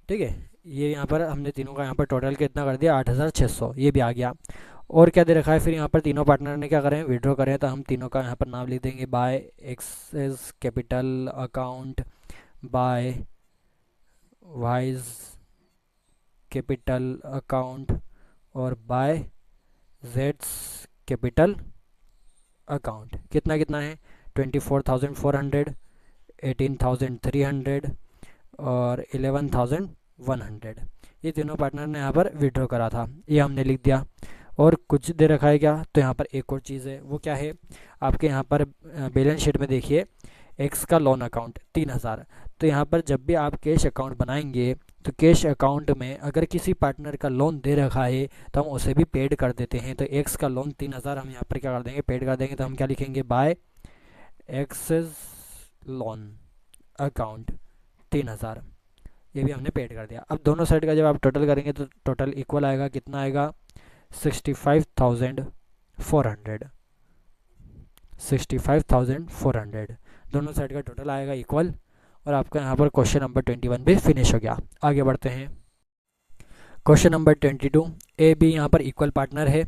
ठीक है, ये यहाँ पर हमने तीनों का यहाँ पर टोटल कितना कर दिया, 8,600, ये भी आ गया। और क्या दे रखा है, फिर यहाँ पर तीनों पार्टनर ने क्या करें, विड्रॉ करें, तो हम तीनों का यहाँ पर नाम लिख देंगे, by X's capital account, by Y's capital account और बाय जेड्स कैपिटल अकाउंट। कितना कितना है, 24,400, 18,300 और 11,100, ये तीनों पार्टनर ने यहाँ पर विड्रॉ करा था, ये हमने लिख दिया। और कुछ दे रखा है क्या, तो यहाँ पर एक और चीज़ है, वो क्या है, आपके यहाँ पर बैलेंस शीट में देखिए एक्स का लोन अकाउंट 3,000। तो यहाँ पर जब भी आप कैश अकाउंट बनाएंगे तो कैश अकाउंट में अगर किसी पार्टनर का लोन दे रखा है तो हम उसे भी पेड कर देते हैं। तो एक्स का लोन 3,000 हम यहाँ पर क्या कर देंगे, पेड कर देंगे। तो हम क्या लिखेंगे, बाय एक्सेस लोन अकाउंट 3,000, ये भी हमने पेड कर दिया। अब दोनों साइड का जब आप टोटल करेंगे तो टोटल इक्वल आएगा, कितना आएगा, 65,400, 65,400 दोनों साइड का टोटल आएगा इक्वल। और आपका यहाँ पर क्वेश्चन नंबर 21 भी फिनिश हो गया। आगे बढ़ते हैं क्वेश्चन नंबर 22। ए बी यहाँ पर इक्वल पार्टनर है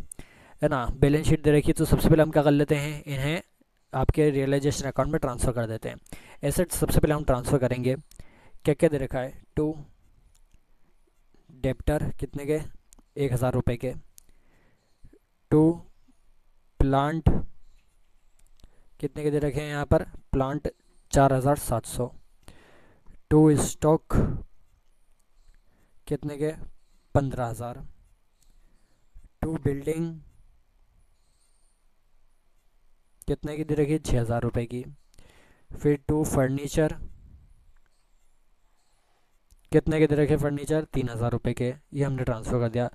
ना। बैलेंस शीट दे रखी है, तो सबसे पहले हम क्या कर लेते हैं, इन्हें आपके रियलाइजेशन अकाउंट में ट्रांसफ़र कर देते हैं। एसेट सबसे पहले हम ट्रांसफ़र करेंगे। क्या क्या दे रखा है, टू डेप्टर कितने के, 1,000 रुपये के, टू प्लांट कितने के दे रखे हैं यहाँ पर, प्लांट 4,700, टू स्टॉक कितने के, 15,000, टू बिल्डिंग कितने की दे रखी है, 6,000 रुपये की। फिर टू फर्नीचर कितने के दे रखे फर्नीचर, 3,000 रुपये के। ये हमने ट्रांसफ़र कर दिया।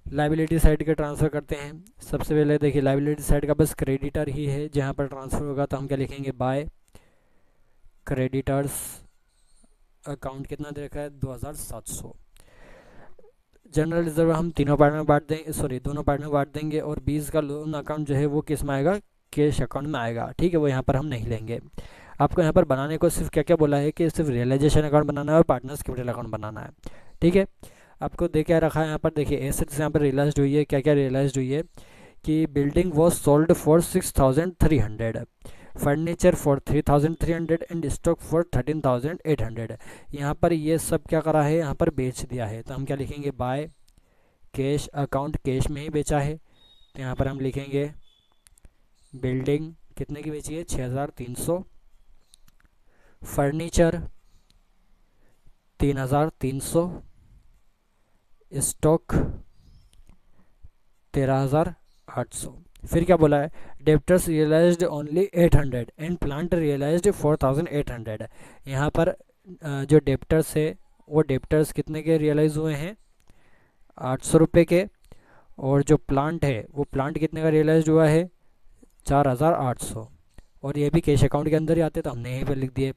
लाइबिलिटी साइड के ट्रांसफ़र करते हैं। सबसे पहले देखिए लाइबिलिटी साइड का बस क्रेडिटर ही है जहाँ पर ट्रांसफ़र होगा, तो हम क्या लिखेंगे, बाय क्रेडिटर्स अकाउंट कितना दे रखा है, 2,700। जनरल रिजर्व हम तीनों पार्ट में बांट देंगे, सॉरी दोनों पार्ट में बांट देंगे। और 20 का लोन अकाउंट जो है वो किस में आएगा, कैश अकाउंट में आएगा, ठीक है, वो यहाँ पर हम नहीं लेंगे। आपको यहाँ पर बनाने को सिर्फ क्या क्या बोला है कि सिर्फ रियलाइजेशन अकाउंट बनाना है और पार्टनर्स कैपिटल अकाउंट बनाना है, ठीक है। आपको दे क्या रखा है यहाँ पर, देखिए एसेट्स यहाँ पर रियलाइज हुई है। क्या क्या रियलाइज हुई है कि building was sold for 6,300, furniture for 3,300 and stock for 13,800। यहाँ पर ये सब क्या करा है, यहाँ पर बेच दिया है, तो हम क्या लिखेंगे, बाय कैश अकाउंट, कैश में ही बेचा है, तो यहाँ पर हम लिखेंगे बिल्डिंग कितने की बेची है, 6,300, फर्नीचर 3,300, स्टॉक 13,800। फिर क्या बोला है, debtors realised only 800 and plant realised 4,800। यहाँ पर जो डेप्टर्स है वो डेप्टर्स कितने के रियलाइज हुए हैं, 800 रुपये के। और जो प्लांट है वो प्लांट कितने का रियलाइज हुआ है, 4,800। और ये भी कैश अकाउंट के अंदर ही आते, तो हमने यहीं पर लिख दिए।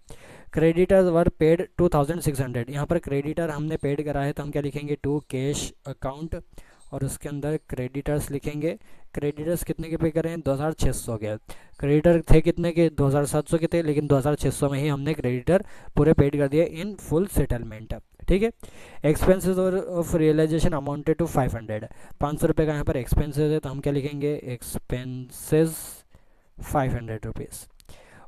Creditors were paid 2,600। यहाँ पर क्रेडिटर हमने पेड करा है, तो हम क्या लिखेंगे, टू कैश अकाउंट और उसके अंदर क्रेडिटर्स लिखेंगे। क्रेडिटर्स कितने के पे करें, 2,600 के। क्रेडिटर थे कितने के, 2,700 के थे, लेकिन 2,600 में ही हमने क्रेडिटर पूरे पेड कर दिए इन फुल सेटलमेंट, ठीक है। Expenses of realisation amounted to 500, 500 रुपये का यहाँ पर एक्सपेंसेस है, तो हम क्या लिखेंगे, एक्सपेंसेस 500 रुपीज़।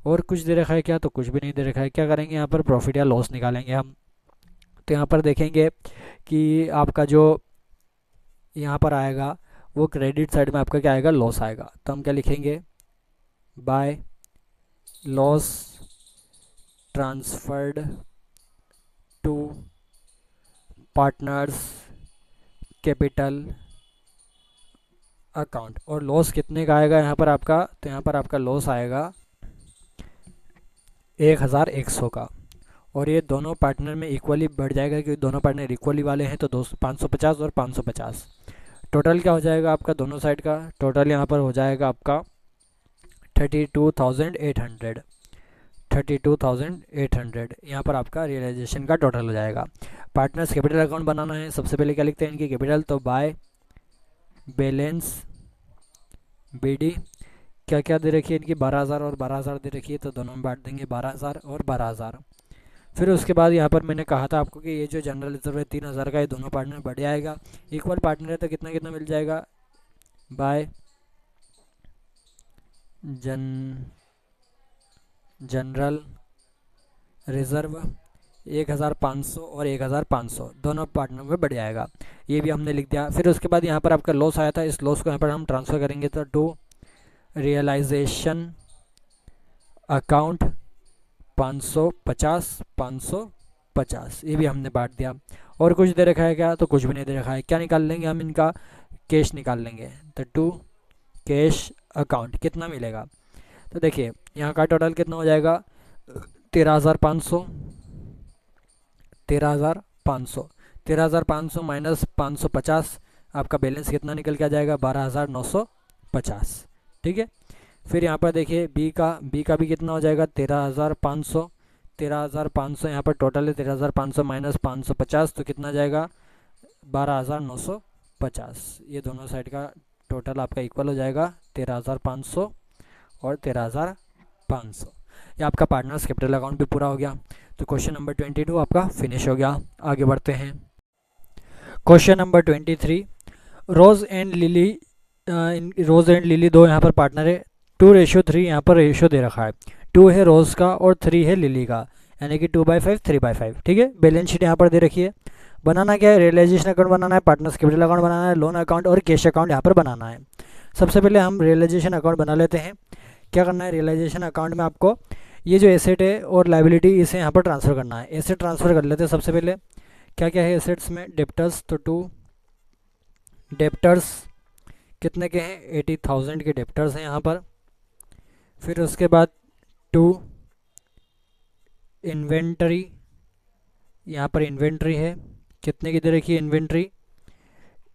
और कुछ दे रखा है क्या, तो कुछ भी नहीं दे रखा है। क्या करेंगे यहाँ पर, प्रॉफिट या लॉस निकालेंगे हम। तो यहाँ पर देखेंगे कि आपका जो यहाँ पर आएगा वो क्रेडिट साइड में आपका क्या आएगा, लॉस आएगा, तो हम क्या लिखेंगे, by loss transferred to partners capital account. और लॉस कितने का आएगा यहाँ पर आपका, तो यहाँ पर आपका लॉस आएगा 1,100 का। और ये दोनों पार्टनर में इक्वली बढ़ जाएगा क्योंकि दोनों पार्टनर इक्वली वाले हैं, तो 550 और 550 टोटल क्या हो जाएगा आपका, दोनों साइड का टोटल यहाँ पर हो जाएगा आपका 32,800, 32,800 यहाँ पर आपका रियलाइजेशन का टोटल हो जाएगा। पार्टनर्स कैपिटल अकाउंट बनाना है, सबसे पहले क्या लिखते हैं इनकी कैपिटल, तो बाय बैलेंस बीडी क्या क्या दे रखी है इनकी, 12,000 और 12,000 दे रखी है, तो दोनों में बांट देंगे 12,000 और 12,000। फिर उसके बाद यहाँ पर मैंने कहा था आपको कि ये जो जनरल रिजर्व है 3,000 का, ये दोनों पार्टनर बढ़ जाएगा। इक्वल पार्टनर है तो कितना कितना मिल जाएगा, बाय जनरल रिजर्व 1,500 और 1,500 दोनों पार्टनर में बढ़ जाएगा, ये भी हमने लिख दिया। फिर उसके बाद यहाँ पर आपका लॉस आया था, इस लॉस को यहाँ पर हम ट्रांसफ़र करेंगे, तो टू रियलाइजेशन अकाउंट 550 550 ये भी हमने बांट दिया। और कुछ दे रखा है क्या, तो कुछ भी नहीं दे रखा है। क्या निकाल लेंगे हम इनका, कैश निकाल लेंगे, तो टू कैश अकाउंट कितना मिलेगा, तो देखिए यहाँ का टोटल कितना हो जाएगा, 13,500 13,500 13,500 माइनस 550 आपका बैलेंस कितना निकल के आ जाएगा, 12,950, ठीक है। फिर यहाँ पर देखिए बी का भी कितना हो जाएगा, 13,500 13,500 यहाँ पर टोटल है 13,500 माइनस 550, तो कितना जाएगा 12,950। 50, ये दोनों साइड का टोटल आपका इक्वल हो जाएगा 13,500 और 13,500। ये आपका पार्टनर्स कैपिटल अकाउंट भी पूरा हो गया। तो क्वेश्चन नंबर 22 आपका फिनिश हो गया। आगे बढ़ते हैं। Question number 23, Rose and Lily, Rose and Lily दो यहाँ पर पार्टनर है। 2:3 यहाँ पर रेशियो दे रखा है। 2 है रोज़ का और 3 है लिली का, यानी कि 2/5 3/5। ठीक है, बैलेंस शीट यहाँ पर दे रखी है। बनाना क्या है, रियलाइजेशन अकाउंट बनाना है, पार्टनर्स कैपिटल अकाउंट बनाना है, लोन अकाउंट और कैश अकाउंट यहाँ पर बनाना है। सबसे पहले हम रियलाइजेशन अकाउंट बना लेते हैं। क्या करना है, रियलाइजेशन अकाउंट में आपको ये जो एसेट है और लाइबिलिटी इसे यहाँ पर ट्रांसफ़र करना है। एसेट ट्रांसफ़र कर लेते हैं। सबसे पहले क्या क्या है एसेट्स में, डेप्टर्स, तो 2 डेप्टर्स कितने के हैं, 80,000 के डेप्टर्स हैं यहाँ पर। फिर उसके बाद 2 इन्वेंटरी, यहाँ पर इन्वेंट्री है, कितने की दे रखी है इन्वेंट्री,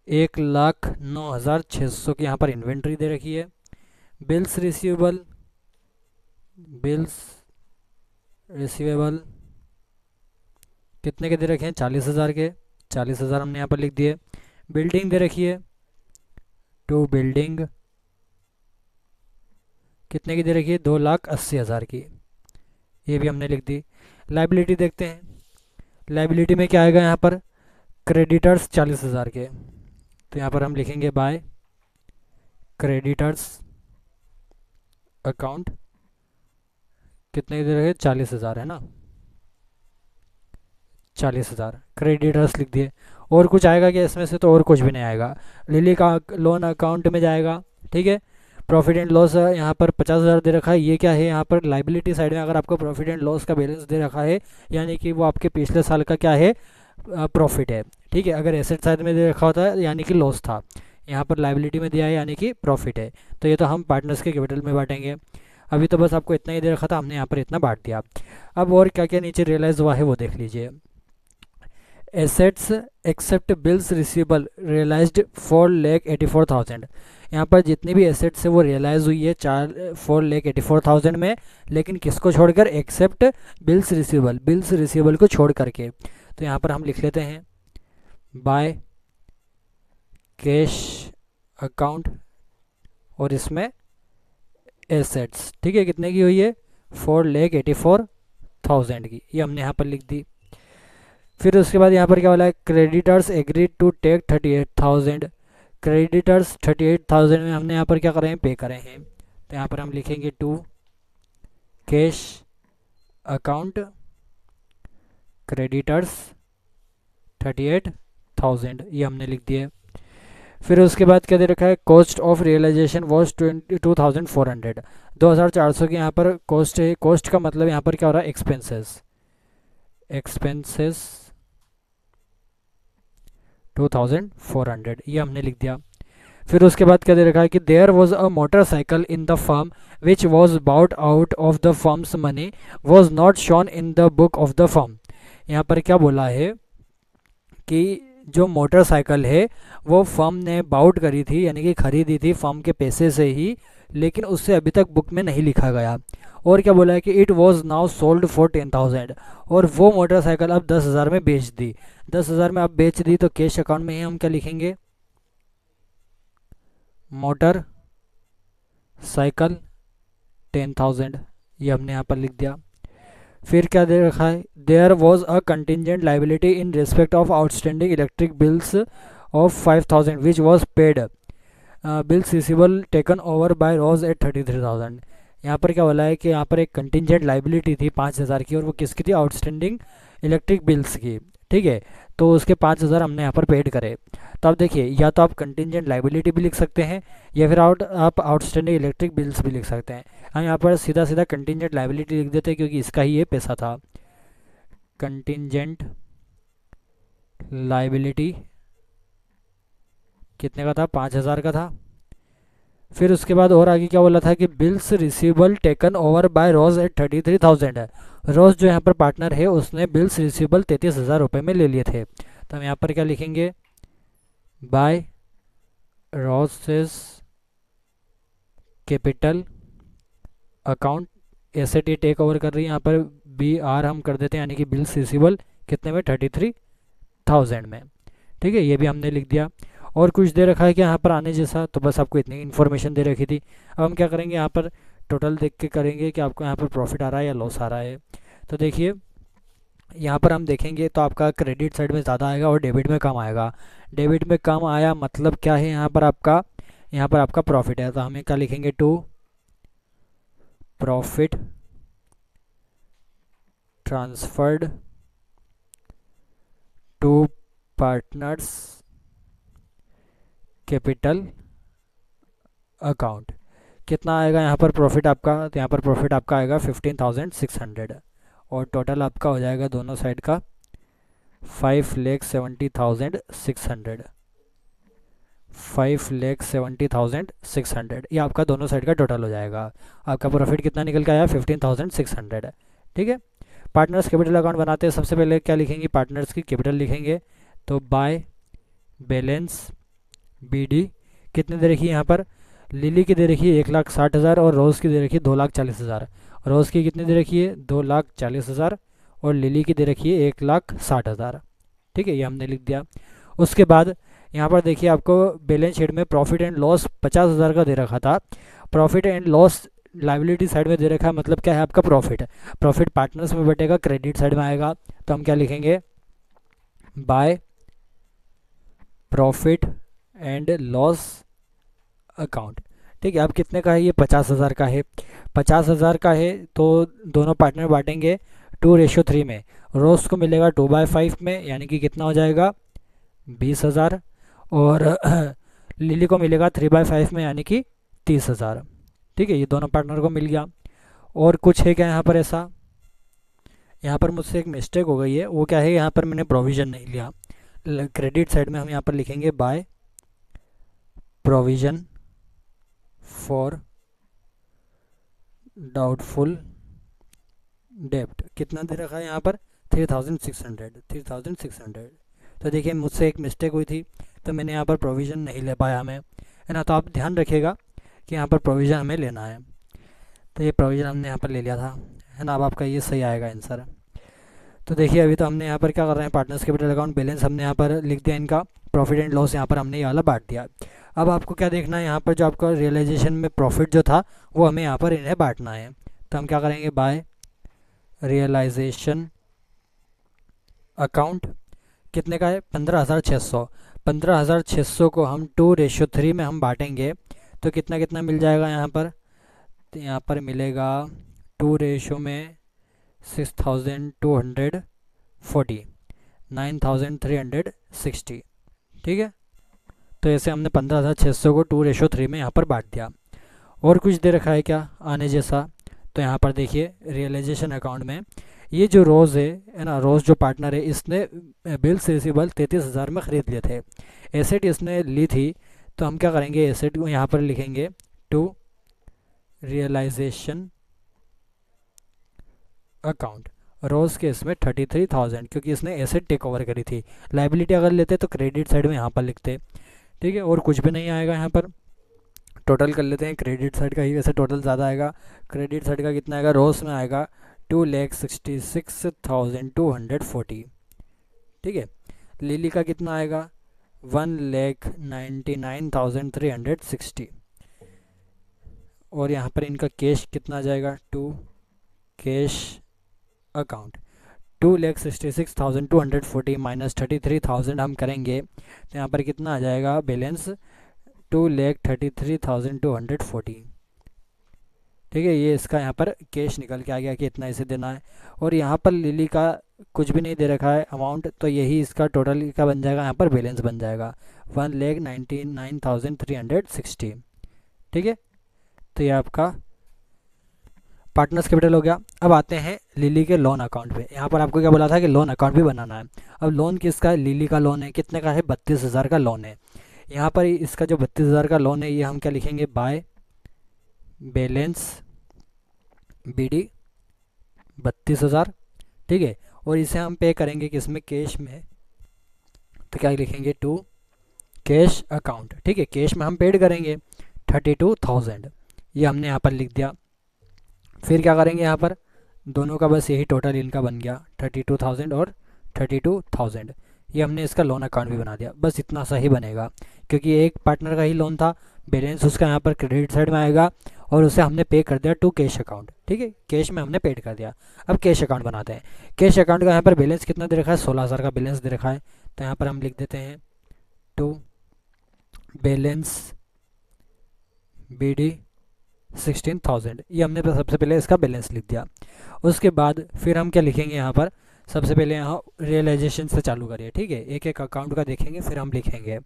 1,09,600 की यहाँ पर इन्वेंट्री दे रखी है। बिल्स रिसीवेबल, बिल्स रिसीवेबल कितने के दे रखे हैं, 40,000 के, 40,000 हमने यहाँ पर लिख दिए। बिल्डिंग दे रखी है, 2 बिल्डिंग कितने की दे रखी है, 2,80,000 की, ये भी हमने लिख दी। लाइबिलिटी देखते हैं। लाइबिलिटी में क्या आएगा यहाँ पर, क्रेडिटर्स 40,000 के, तो यहाँ पर हम लिखेंगे बाय क्रेडिटर्स अकाउंट, कितने की दे रखे, 40,000 है ना, 40,000 क्रेडिटर्स लिख दिए। और कुछ आएगा क्या इसमें से, तो और कुछ भी नहीं आएगा। लिली का लोन अकाउंट में जाएगा। ठीक है, प्रॉफिट एंड लॉस यहाँ पर 50,000 दे रखा है। ये क्या है, यहाँ पर लाइबिलिटी साइड में अगर आपको प्रॉफिट एंड लॉस का बैलेंस दे रखा है, यानी कि वो आपके पिछले साल का क्या है, प्रॉफिट है। ठीक है, अगर एसेट साइड में दे रखा होता है यानी कि लॉस था, यहाँ पर लाइबिलिटी में दिया है यानी कि प्रॉफिट है। तो ये तो हम पार्टनर्स के कैपिटल में बांटेंगे। अभी तो बस आपको इतना ही दे रखा था, हमने यहाँ पर इतना बांट दिया। अब और क्या क्या नीचे रियलाइज़ हुआ है वो देख लीजिए। Assets except bills receivable realised 4,84,000, यहाँ पर जितनी भी एसेट्स है वो रियलाइज़ हुई है 4,84,000 में, लेकिन किसको छोड़कर, except bills receivable, bills receivable को छोड़ करके। तो यहाँ पर हम लिख लेते हैं बाय कैश अकाउंट और इसमें एसेट्स। ठीक है, कितने की हुई है, 4,84,000 की, ये हमने यहाँ पर लिख दी। फिर उसके बाद यहाँ पर क्या बोला है, creditors agreed to take 38,000, creditors 38,000 में हमने यहाँ पर क्या करें, पे करें हैं। तो यहाँ पर हम लिखेंगे टू कैश अकाउंट क्रेडिटर्स 38,000, ये हमने लिख दिया। फिर उसके बाद क्या दे रखा है, कॉस्ट ऑफ रियलाइजेशन वॉज 22,400, 2,400 की यहाँ पर कॉस्ट है। कॉस्ट का मतलब यहाँ पर क्या हो रहा है, एक्सपेंसेस, एक्सपेंसेस 2,400, ये हमने लिख दिया। फिर उसके बाद क्या दे रखा है कि there was a motorcycle in the firm which was bought out of the firm's money was not shown in the book of the firm. यहाँ पर क्या बोला है कि जो मोटरसाइकिल है वो फर्म ने बाउट करी थी, यानी कि खरीदी थी फर्म के पैसे से ही, लेकिन उससे अभी तक बुक में नहीं लिखा गया। और क्या बोला है कि it was now sold for 10,000, और वो मोटरसाइकिल अब 10,000 में बेच दी। 10,000 में अब बेच दी, तो कैश अकाउंट में ही हम क्या लिखेंगे, मोटर साइकिल 10,000, ये हमने यहाँ पर लिख दिया। फिर क्या दे रखा है, there was a contingent liability in respect of outstanding electric bills of 5,000 which was paid, bills receivable taken over by Rose at 33,000। यहाँ पर क्या बोला है कि यहाँ पर एक कंटिजेंट लाइबिलिटी थी 5,000 की, और वो किसकी थी, आउटस्टैंडिंग इलेक्ट्रिक बिल्स की। ठीक है, तो उसके 5,000 हमने यहाँ पर पेड करे। तो अब देखिए, या तो आप कंटिजेंट लाइबिलिटी भी लिख सकते हैं, या फिर आप आउटस्टैंडिंग इलेक्ट्रिक बिल्स भी लिख सकते हैं। हम यहाँ पर सीधा सीधा कंटिजेंट लाइबिलिटी लिख देते हैं, क्योंकि इसका ही ये पैसा था। कंटिजेंट लाइबिलिटी कितने का था, 5,000 का था। फिर उसके बाद और आगे क्या बोला था कि bills receivable taken over by Rose at 33,000 है। रोज जो यहाँ पर पार्टनर है उसने बिल्स रिसीवेबल 33,000 रुपये में ले लिए थे। तो हम यहाँ पर क्या लिखेंगे, by Rose's capital account, asset ये टेक ओवर कर रही है, यहाँ पर BR हम कर देते हैं, यानी कि बिल्स रिसीवेबल कितने में, 33,000 में। ठीक है, ये भी हमने लिख दिया। और कुछ दे रखा है कि यहाँ पर आने जैसा, तो बस आपको इतनी इन्फॉर्मेशन दे रखी थी। अब हम क्या करेंगे, यहाँ पर टोटल देख के करेंगे कि आपको यहाँ पर प्रॉफिट आ रहा है या लॉस आ रहा है। तो देखिए यहाँ पर हम देखेंगे तो आपका क्रेडिट साइड में ज़्यादा आएगा और डेबिट में कम आएगा। डेबिट में कम आया मतलब क्या है, यहाँ पर आपका प्रॉफिट है, तो हमें क्या लिखेंगे, to profit transferred to partners capital account. कितना आएगा यहाँ पर प्रॉफिट आपका, तो यहाँ पर प्रॉफिट आपका आएगा 15,600 और टोटल आपका हो जाएगा दोनों साइड का 5,70,600। 5,70,600 ये आपका दोनों साइड का टोटल हो जाएगा। आपका प्रॉफिट कितना निकल के आया, 15,600। ठीक है, पार्टनर्स कैपिटल अकाउंट बनाते हैं। सबसे पहले क्या लिखेंगे, पार्टनर्स की कैपिटल लिखेंगे, तो बाय बैलेंस BD कितने दे रखी है यहाँ पर, लिली की दे रखी है 1,60,000 और रोज़ की दे रखी है 2,40,000। रोज़ की कितनी दे रखी है 2,40,000 और लिली की दे रखी है 1,60,000। ठीक है, ये हमने लिख दिया। उसके बाद यहाँ पर देखिए आपको बैलेंस शीट में प्रॉफिट एंड लॉस 50,000 का दे रखा था। Profit and loss liability side में दे रखा है, मतलब क्या है आपका प्रॉफिट। प्रॉफिट पार्टनर्स में बटेगा, क्रेडिट साइड में आएगा, तो हम क्या लिखेंगे, by profit and loss account. ठीक है, अब कितने का है ये, 50,000 का है। 50,000 का है तो दोनों पार्टनर बांटेंगे 2:3 में। रोज को मिलेगा 2/5 में, यानी कि कितना हो जाएगा 20,000 और लिली को मिलेगा 3/5 में, यानी कि 30,000। ठीक है, ये दोनों पार्टनर को मिल गया। और कुछ है क्या यहाँ पर ऐसा, यहाँ पर मुझसे एक मिस्टेक हो गई है, वो क्या है, यहाँ पर मैंने प्रोविज़न नहीं लिया। क्रेडिट साइड में हम यहाँ पर लिखेंगे बाय प्रोविज़न फॉर डाउटफुल डेब्ट। कितना दे रखा है यहाँ पर 3,600। तो देखिए मुझसे एक मिस्टेक हुई थी, तो मैंने यहाँ पर प्रोविज़न नहीं ले पाया हमें, है ना। तो आप ध्यान रखिएगा कि यहाँ पर प्रोविज़न हमें लेना है। तो ये प्रोविज़न हमने यहाँ पर ले लिया था, है ना। अब आपका ये सही आएगा आंसर। तो देखिए अभी तो हमने यहाँ पर क्या कर रहे हैं, पार्टनर्स कैपिटल अकाउंट बैलेंस हमने यहाँ पर लिख दिया, इनका प्रॉफिट एंड लॉस यहाँ पर हमने ये वाला बांट दिया। अब आपको क्या देखना है, यहाँ पर जो आपका रियलाइजेशन में प्रॉफिट जो था वो हमें यहाँ पर इन्हें बांटना है। तो हम क्या करेंगे, बाय रियलाइजेशन अकाउंट कितने का है 15,600। 15,600 को हम 2:3 में हम बांटेंगे, तो कितना कितना मिल जाएगा यहाँ पर, तो यहाँ पर मिलेगा 2 में 6,240 9,360। ठीक है, तो ऐसे हमने 15,600 को 2:3 में यहाँ पर बांट दिया। और कुछ दे रखा है क्या आने जैसा, तो यहाँ पर देखिए रियलाइजेशन अकाउंट में ये जो रोज़ है ना, रोज़ जो पार्टनर है, इसने बिल्स रिसीवेबल 33,000 में ख़रीद लिए थे। एसेट इसने ली थी, तो हम क्या करेंगे, एसेट को यहाँ पर लिखेंगे टू रियलाइजेशन अकाउंट। रोज़ के इसमें 33,000, क्योंकि इसने एसेट टेक ओवर करी थी। लाइबिलिटी अगर लेते तो क्रेडिट साइड में यहाँ पर लिखते। ठीक है, और कुछ भी नहीं आएगा यहाँ पर। टोटल कर लेते हैं, क्रेडिट साइड का ही वैसे टोटल ज़्यादा आएगा। क्रेडिट साइड का कितना आएगा, रोज़ में आएगा 2,66,240। ठीक है, लिली का कितना आएगा 1,99,360। और यहाँ पर इनका कैश कितना आ जाएगा, टू कैश अकाउंट 2,66,240 माइनस 33,000 हम करेंगे, तो यहाँ पर कितना आ जाएगा बैलेंस 2,33,240। ठीक है, ये इसका यहाँ पर कैश निकल के आ गया कि इतना इसे देना है। और यहाँ पर लिली का कुछ भी नहीं दे रखा है अमाउंट, तो यही इसका टोटल का बन जाएगा, यहाँ पर बैलेंस बन जाएगा 1,99,360। ठीक है, तो ये आपका पार्टनर्स कैपिटल हो गया। अब आते हैं लिली के लोन अकाउंट पे। यहाँ पर आपको क्या बोला था कि लोन अकाउंट भी बनाना है। अब लोन किसका है, लिली का लोन है। कितने का है, 32,000 का लोन है। यहाँ पर इसका जो 32,000 का लोन है, ये हम क्या लिखेंगे, बाय बैलेंस BD 32,000। ठीक है, और इसे हम पे करेंगे किसमें, कैश में। तो क्या लिखेंगे, टू कैश अकाउंट। ठीक है, कैश में हम पेड करेंगे 32,000, ये हमने यहाँ पर लिख दिया। फिर क्या करेंगे, यहाँ पर दोनों का बस यही टोटल इनका बन गया 32,000 और 32,000। ये हमने इसका लोन अकाउंट भी बना दिया, बस इतना सा ही बनेगा, क्योंकि एक पार्टनर का ही लोन था, बैलेंस उसका यहाँ पर क्रेडिट साइड में आएगा और उसे हमने पे कर दिया टू कैश अकाउंट। ठीक है, कैश में हमने पेड कर दिया। अब कैश अकाउंट बनाते हैं। कैश अकाउंट का यहाँ पर बैलेंस कितना दे रखा है, 16,000 का बैलेंस दे रखा है। तो यहाँ पर हम लिख देते हैं टू बैलेंस BD 16,000। ये हमने सबसे पहले इसका बैलेंस लिख दिया। उसके बाद फिर हम क्या लिखेंगे यहाँ पर, सबसे पहले यहाँ रियलाइजेशन से चालू करिए। ठीक है, एक एक अकाउंट का देखेंगे फिर हम लिखेंगे।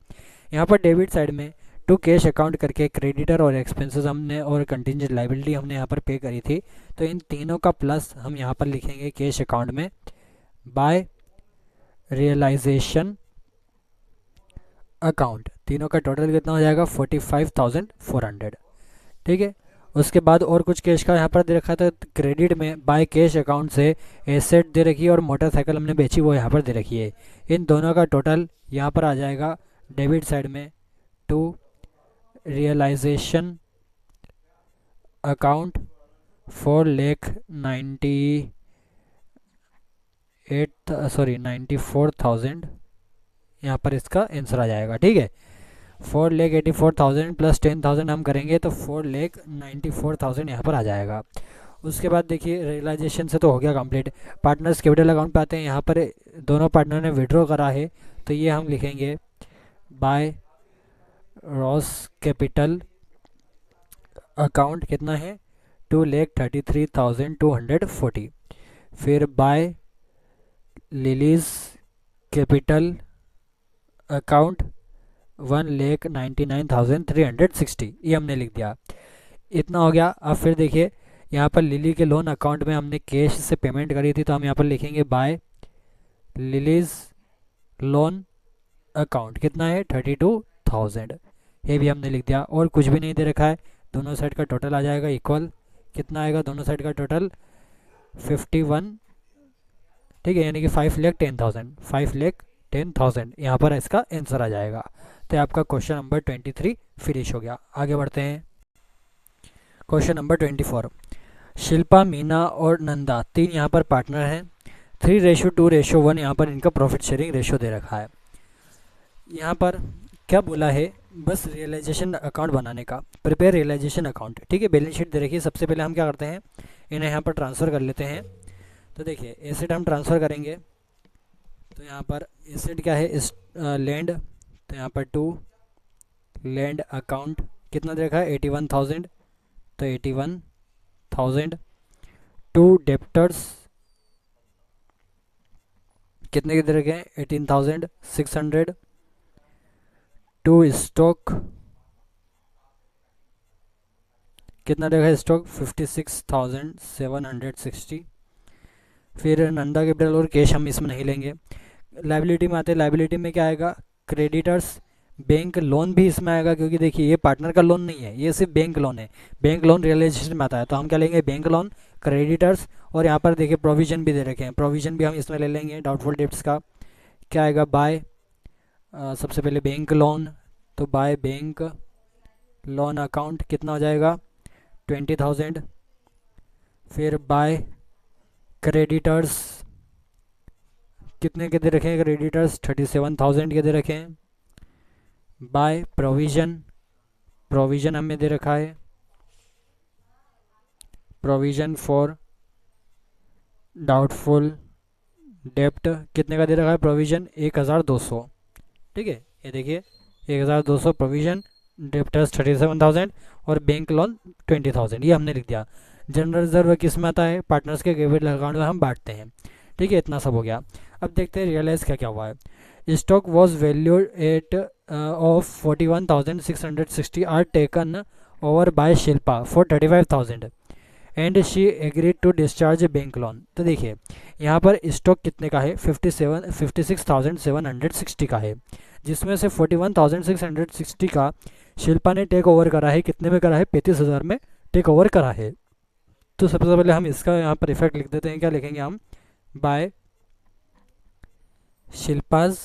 यहाँ पर डेबिट साइड में टू कैश अकाउंट करके क्रेडिटर और एक्सपेंसेस हमने और कंटिंजेंट लाइबिलिटी हमने यहाँ पर पे करी थी, तो इन तीनों का प्लस हम यहाँ पर लिखेंगे कैश अकाउंट में बाय रियलाइजेशन अकाउंट। तीनों का टोटल कितना हो जाएगा, 45,400। ठीक है, उसके बाद और कुछ कैश का यहाँ पर दे रखा था, क्रेडिट में बाय कैश अकाउंट से एसेट दे रखी है और मोटरसाइकिल हमने बेची वो यहाँ पर दे रखी है। इन दोनों का टोटल यहाँ पर आ जाएगा डेबिट साइड में टू रियलाइजेशन अकाउंट 94,000 यहाँ पर इसका आंसर आ जाएगा। ठीक है, 4,84,000 प्लस 10,000 हम करेंगे तो 4,94,000 यहाँ पर आ जाएगा। उसके बाद देखिए रियलाइजेशन से तो हो गया कंप्लीट। पार्टनर्स कैपिटल अकाउंट पे आते हैं। यहाँ पर दोनों पार्टनर ने विड्रॉ करा है तो ये हम लिखेंगे बाय रॉस कैपिटल अकाउंट कितना है, 2,33,240। फिर बाय लिलीज कैपिटल अकाउंट 1,99,360। ये हमने लिख दिया। इतना हो गया। अब फिर देखिए यहाँ पर लिली के लोन अकाउंट में हमने कैश से पेमेंट करी थी तो हम यहाँ पर लिखेंगे बाय लिलीज लोन अकाउंट कितना है, 32,000। ये भी हमने लिख दिया और कुछ भी नहीं दे रखा है। दोनों साइड का टोटल आ जाएगा इक्वल, कितना आएगा दोनों साइड का टोटल 51। ठीक है, यानी कि 5,10,000 यहाँ पर इसका आंसर आ जाएगा। तो आपका क्वेश्चन नंबर 23 फिनिश हो गया। आगे बढ़ते हैं क्वेश्चन नंबर 24। शिल्पा, मीना और नंदा तीन यहाँ पर पार्टनर हैं। 3:2:1 यहाँ पर इनका प्रॉफिट शेयरिंग रेशो दे रखा है। यहाँ पर क्या बोला है, बस रियलाइजेशन अकाउंट बनाने का, प्रिपेयर रियलाइजेशन अकाउंट। ठीक है, बैलेंस शीट दे रखी है। सबसे पहले हम क्या करते हैं, इन्हें यहाँ पर ट्रांसफ़र कर लेते हैं। तो देखिए एसेट हम ट्रांसफ़र करेंगे तो यहाँ पर एसेट क्या है, लैंड। तो यहाँ पर टू लैंड अकाउंट कितना दे रखा है, 81,000। तो 81,000। टू डेप्टर्स कितने के दे रखे हैं, 18,600। टू स्टॉक कितना देखा है, स्टॉक 56,760। फिर नंदा कैपिटल और कैश हम इसमें नहीं लेंगे। लाइबिलिटी में आते हैं। लाइबिलिटी में क्या आएगा, क्रेडिटर्स, बैंक लोन भी इसमें आएगा क्योंकि देखिए ये पार्टनर का लोन नहीं है, ये सिर्फ बैंक लोन है। बैंक लोन रियलाइजेशन में आता है तो हम क्या लेंगे, बैंक लोन, क्रेडिटर्स। और यहाँ पर देखिए प्रोविजन भी दे रखे हैं, प्रोविजन भी हम इसमें ले लेंगे। डाउटफुल डेब्ट्स का क्या आएगा, बाय सबसे पहले बैंक लोन, तो बाय बैंक लोन अकाउंट कितना हो जाएगा, 20,000। फिर बाय क्रेडिटर्स कितने के दे रखे हैं, क्रेडिटर्स 37,000 के दे रखे हैं। बाय प्रोविजन, प्रोविजन हमें दे रखा है, प्रोविजन फॉर डाउटफुल डेप्ट कितने का दे रखा है, प्रोविजन 1,200। ठीक है, ये देखिए 1,200 प्रोविजन, डेप्टर्स 37,000 और बैंक लोन 20,000, ये हमने लिख दिया। जनरल रिजर्व किस में आता है, पार्टनर्स के कैपिटल अकाउंट में हम बांटते हैं। ठीक है, इतना सब हो गया। अब देखते हैं रियलाइज़ क्या क्या हुआ है। Stock was valued at of 41,660 are taken over by Shilpa for 35,000 and she agreed to discharge bank loan. तो देखिए यहाँ पर स्टॉक कितने का है, 56,760 का है, जिसमें से 41,660 का शिल्पा ने टेक ओवर करा है। कितने में करा है, 35,000 में टेक ओवर करा है। तो सबसे पहले हम इसका यहाँ पर इफेक्ट लिख देते हैं। क्या लिखेंगे हम, by Shilpa's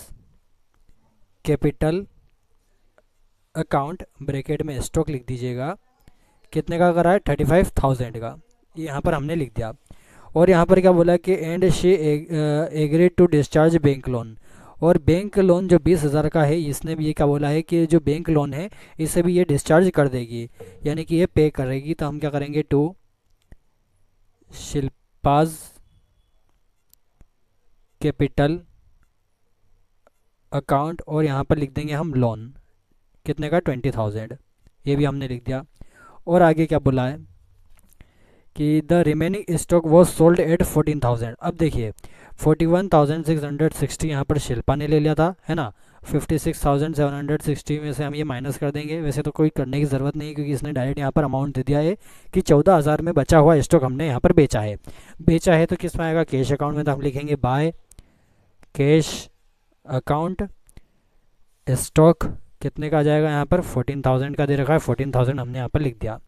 capital account bracket में स्टॉक लिख दीजिएगा, कितने का करा है, 35,000 का, ये यहाँ पर हमने लिख दिया। और यहाँ पर क्या बोला कि and she agreed to discharge bank loan, और बैंक लोन जो 20,000 का है, इसने भी ये क्या बोला है कि जो बैंक लोन है इसे भी ये डिस्चार्ज कर देगी, यानी कि ये पे करेगी। तो हम क्या करेंगे, टू शिल्पाज कैपिटल अकाउंट, और यहाँ पर लिख देंगे हम लोन, कितने का, 20,000, ये भी हमने लिख दिया। और आगे क्या बोला है कि the remaining stock was sold at 14,000। अब देखिए 41,660 यहाँ पर शिल्पा ने ले लिया था, है ना। 56,760 में से हम ये माइनस कर देंगे। वैसे तो कोई करने की ज़रूरत नहीं, क्योंकि इसने डायरेक्ट यहाँ पर अमाउंट दे दिया है कि 14,000 में बचा हुआ स्टॉक हमने यहाँ पर बेचा है। बेचा है तो किस में आएगा, कैश अकाउंट में। तो हम लिखेंगे बाय कैश अकाउंट स्टॉक, कितने का आ जाएगा यहाँ पर, 14,000 का दे रखा है, 14,000 हमने यहाँ पर लिख दिया।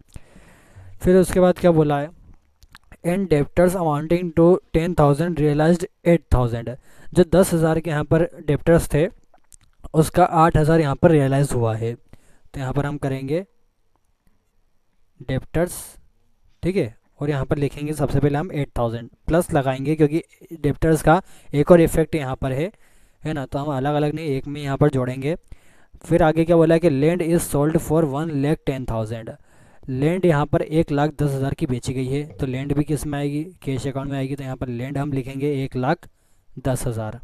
फिर उसके बाद क्या बोला है, and debtors amounting to 10,000 realised 8,000। जो 10,000 के यहाँ पर डेप्टर्स थे उसका 8,000 यहाँ पर रियलाइज हुआ है। तो यहाँ पर हम करेंगे डेप्टर्स, ठीक है, और यहाँ पर लिखेंगे सबसे पहले हम 8,000 प्लस लगाएंगे, क्योंकि डेप्टर्स का एक और इफेक्ट यहाँ पर है ना। तो हम अलग अलग नहीं, एक में यहाँ पर जोड़ेंगे। फिर आगे क्या बोला है कि land is sold for 1,10,000। Land यहाँ पर 1,10,000 की बेची गई है। तो लैंड भी किस में आएगी, कैश अकाउंट में आएगी। तो यहाँ पर लैंड हम लिखेंगे 1,10,000।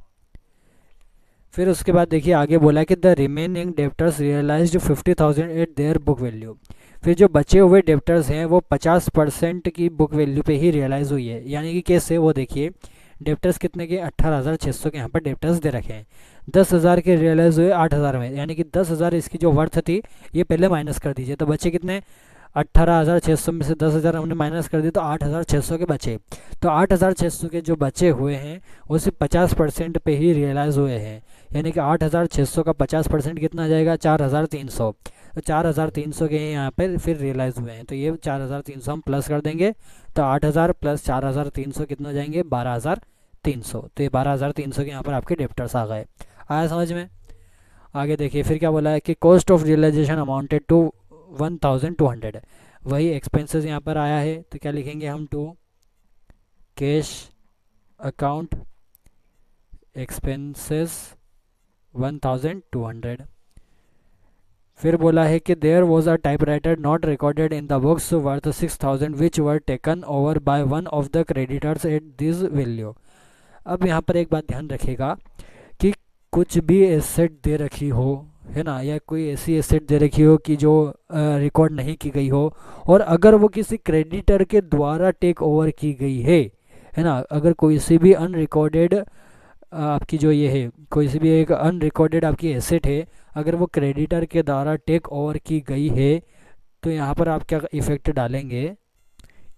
फिर उसके बाद देखिए आगे बोला है कि the remaining debtors realised 50,000 at their book value. फिर जो बचे हुए डेप्टर्स हैं वो 50% की बुक वैल्यू पे ही रियलाइज़ हुई है। यानी कि कैसे, वो देखिए डेप्टर्स कितने के, 18,600 के यहाँ पर डेप्टर्स दे रखे हैं। 10,000 के रियलाइज़ हुए 8,000 में, यानी कि 10,000 इसकी जो वर्थ थी ये पहले माइनस कर दीजिए। तो बचे कितने, 18,600 में से 10,000 हमने माइनस कर दी तो 8,600 के बचे। तो 8,600 के जो बचे हुए हैं वो सिर्फ 50% पे ही रियलाइज़ हुए हैं। यानी कि 8,600 का 50% कितना आ जाएगा, 4,300। तो 4,300 के यहाँ पर फिर रियलाइज़ हुए हैं। तो ये 4,300 हम प्लस कर देंगे। तो 8,000 प्लस 4,300 कितना हो जाएंगे, 12,300। तो ये 12,300 के यहाँ पर आपके डेप्टर्स आ गए। आया समझ में। आगे देखिए फिर क्या बोला है कि cost of realisation amounted to 1,200। वही एक्सपेंसेस यहाँ पर आया है। तो क्या लिखेंगे हम, टू कैश अकाउंट एक्सपेंसेस 1,200। फिर बोला है कि there was a typewriter not recorded in the books worth 6,000 which were taken over by one of the creditors at this value. अब यहाँ पर एक बात ध्यान रखिएगा कि कुछ भी एसेट दे रखी हो, है ना, या कोई ऐसी एसेट दे रखी हो कि जो रिकॉर्ड नहीं की गई हो, और अगर वो किसी क्रेडिटर के द्वारा टेक ओवर की गई है ना, अगर कोई सी भी अनरिकॉर्डेड आपकी जो ये है, कोई सी भी एक अनरिकॉर्डेड आपकी एसेट है, अगर वो क्रेडिटर के द्वारा टेक ओवर की गई है, तो यहाँ पर आप क्या इफ़ेक्ट डालेंगे